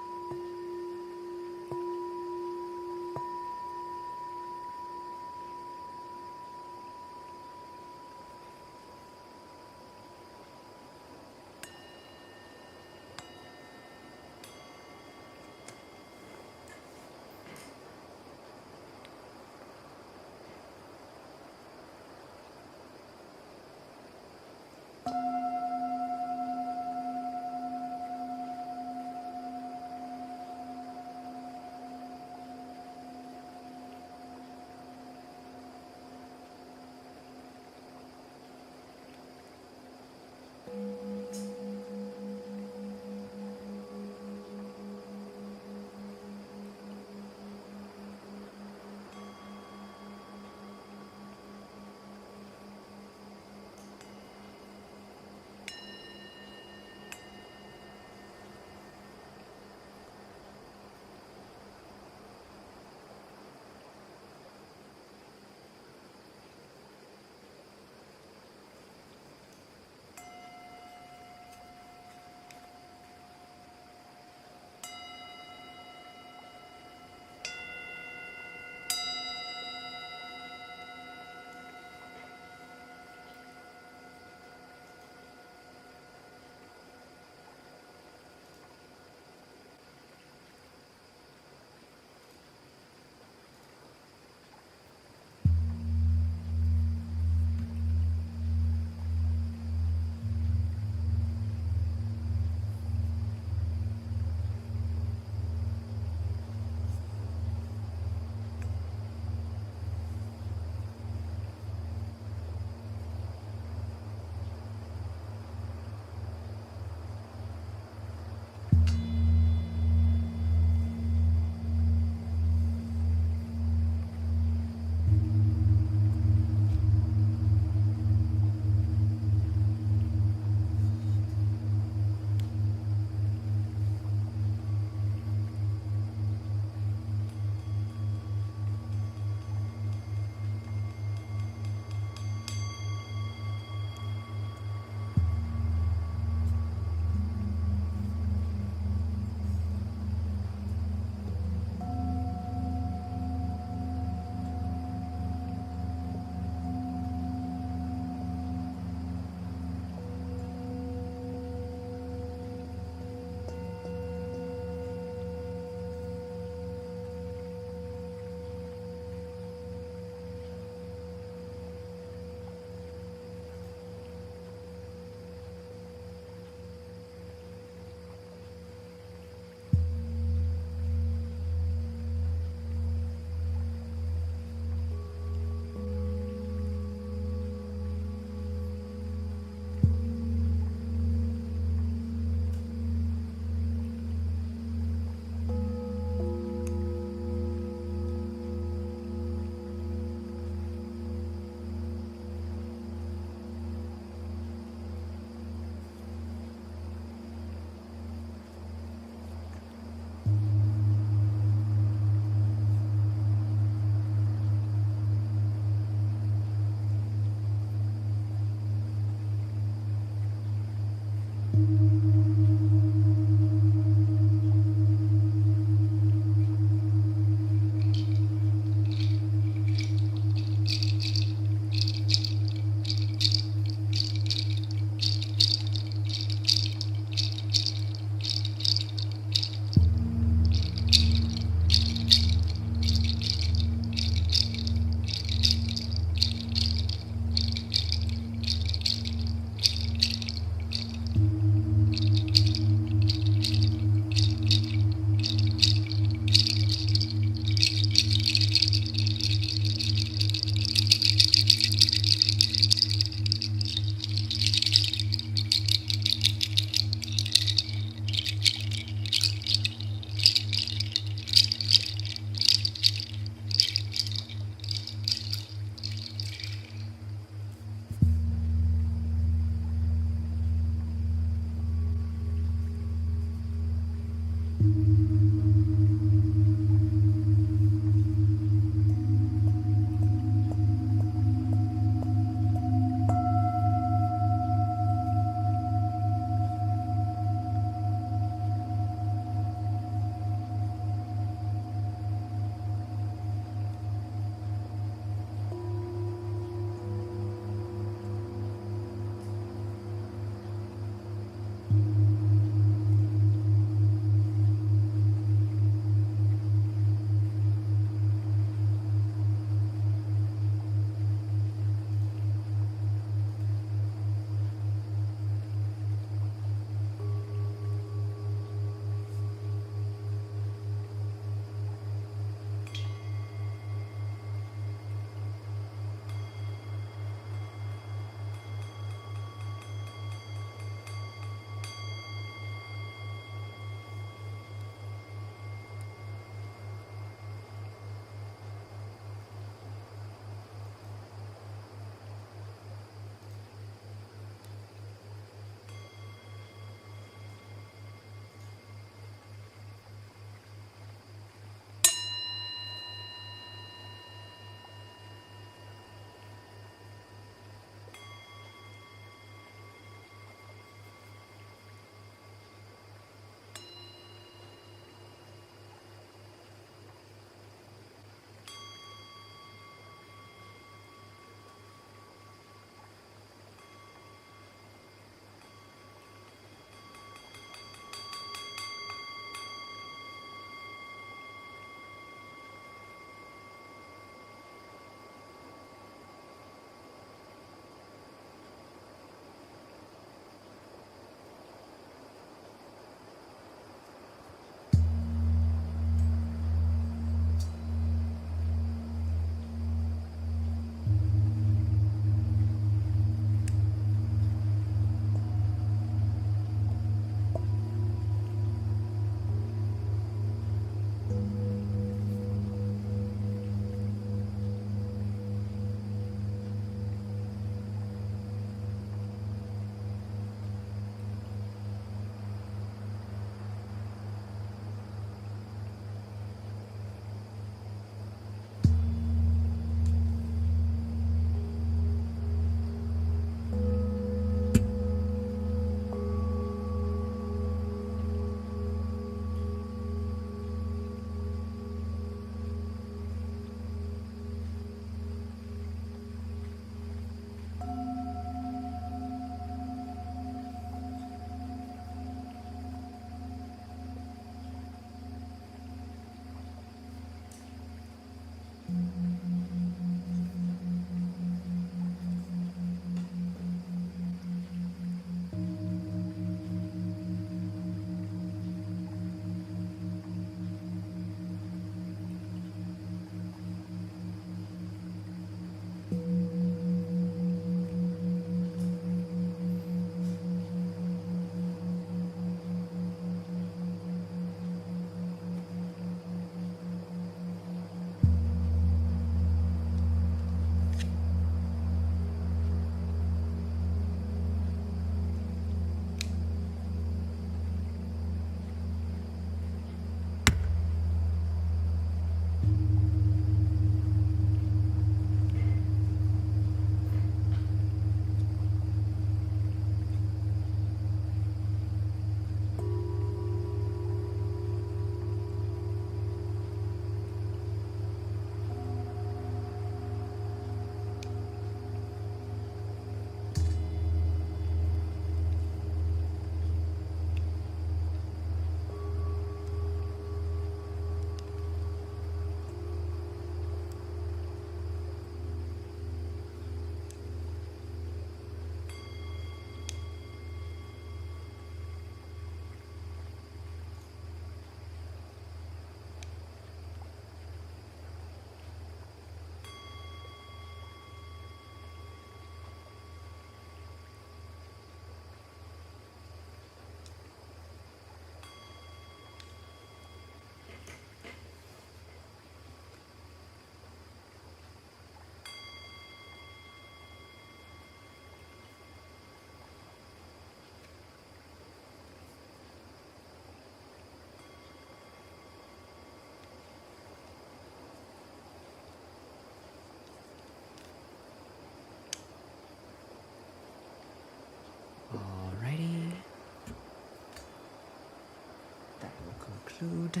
conclude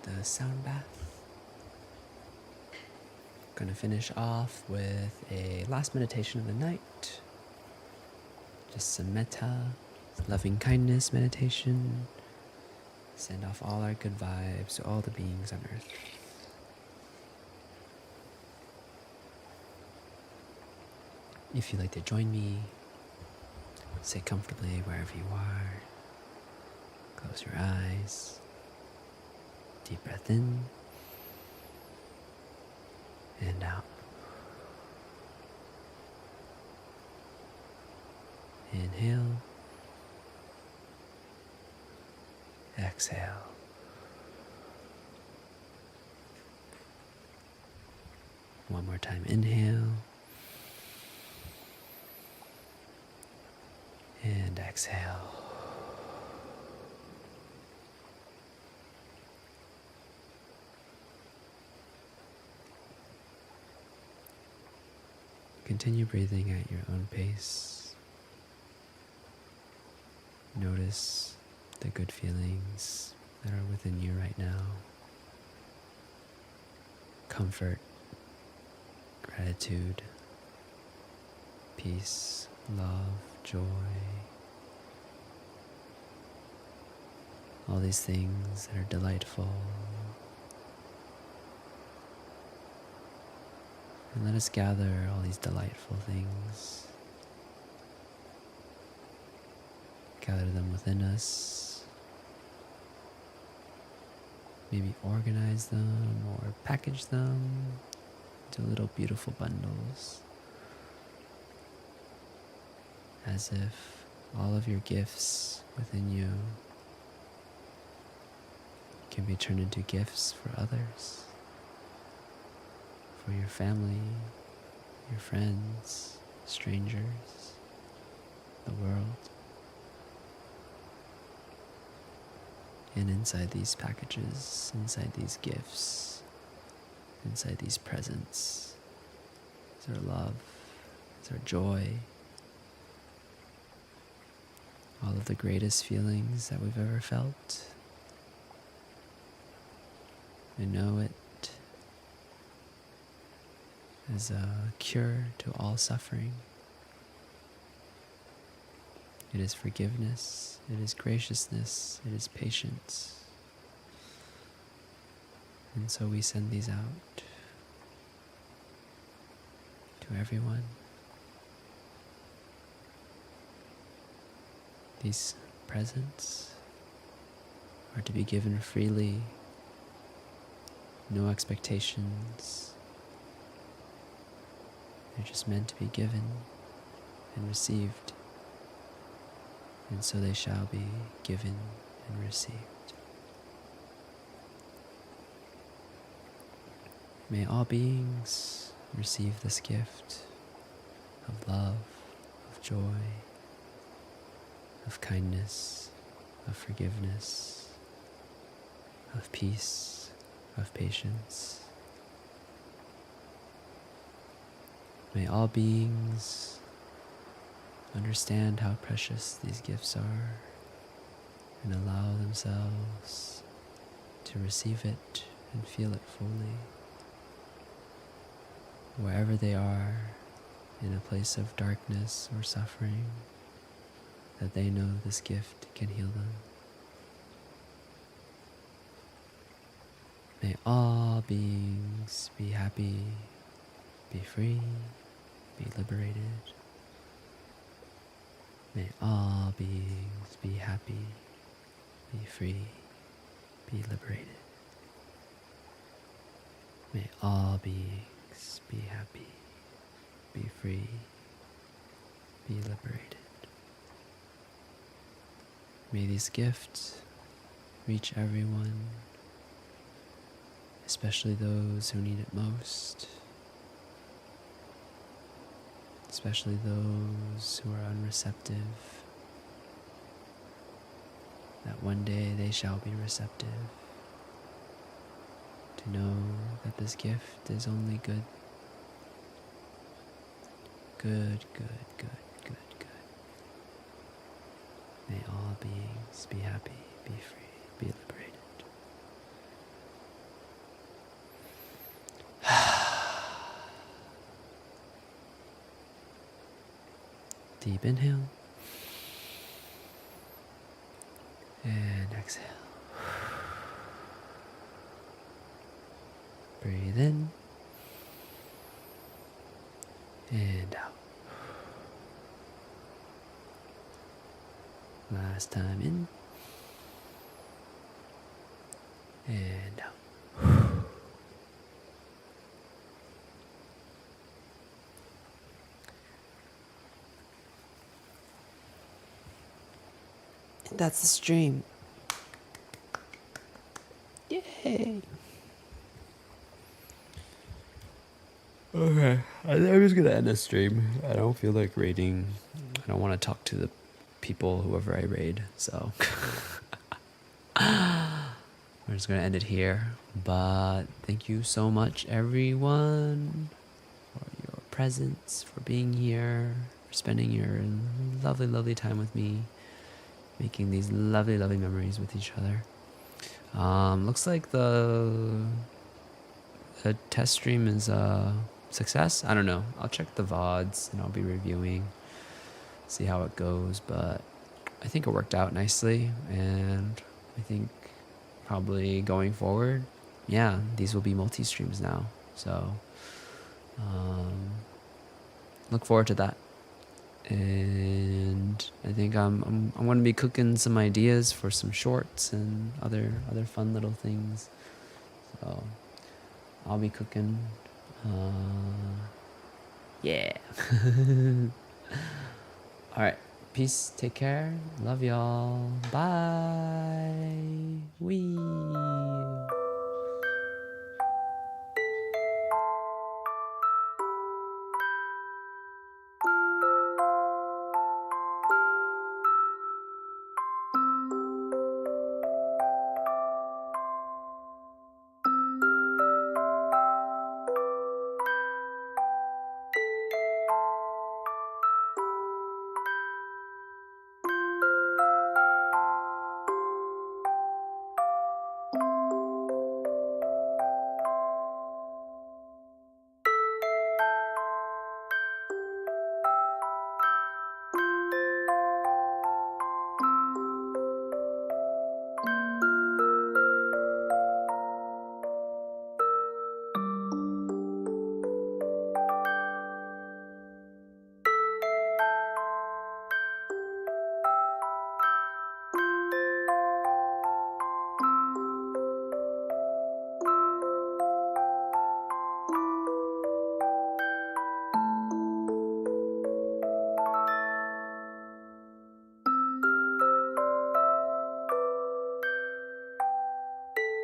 the sound bath. Gonna finish off with a last meditation of the night. Just some metta, loving kindness meditation. Send off all our good vibes to all the beings on earth. If you'd like to join me, sit comfortably wherever you are. Close your eyes. Deep breath in and out. Inhale. Exhale. One more time. Inhale. And exhale. Continue breathing at your own pace. Notice the good feelings that are within you right now. Comfort, gratitude, peace, love, joy. All these things that are delightful. And let us gather all these delightful things. Gather them within us. Maybe organize them or package them into little beautiful bundles. As if all of your gifts within you can be turned into gifts for others. For your family, your friends, strangers, the world. And inside these packages, inside these gifts, inside these presents, is our love, is our joy, all of the greatest feelings that we've ever felt. I know it as a cure to all suffering. It is forgiveness, it is graciousness, it is patience. And so we send these out to everyone. These presents are to be given freely, no expectations. They're just meant to be given and received, and so they shall be given and received. May all beings receive this gift of love, of joy, of kindness, of forgiveness, of peace, of patience. May all beings understand how precious these gifts are and allow themselves to receive it and feel it fully. Wherever they are, in a place of darkness or suffering, that they know this gift can heal them. May all beings be happy, be free, be liberated. May all beings be happy, be free, be liberated. May all beings be happy, be free, be liberated. May these gifts reach everyone, especially those who need it most, especially those who are unreceptive, that one day they shall be receptive, to know that this gift is only good. Good, good, good, good, good. May all beings be happy, be free, be liberated. Deep inhale. And exhale. Breathe in. And out. Last time in. And out. And that's the stream. Yay! Okay, I'm just gonna end the stream. I don't feel like raiding. I don't want to talk to the people, whoever I raid, so we're just gonna end it here. But thank you so much, everyone, for your presence, for being here, for spending your lovely, lovely time with me, making these lovely, lovely memories with each other. Looks like the test stream is a success. I don't know. I'll check the VODs and I'll be reviewing, see how it goes. But I think it worked out nicely, and I think probably going forward, yeah, these will be multi-streams now. So look forward to that. And I think I'm going to be cooking some ideas for some shorts and other fun little things. So I'll be cooking. Yeah. All right. Peace. Take care. Love y'all. Bye. Wee.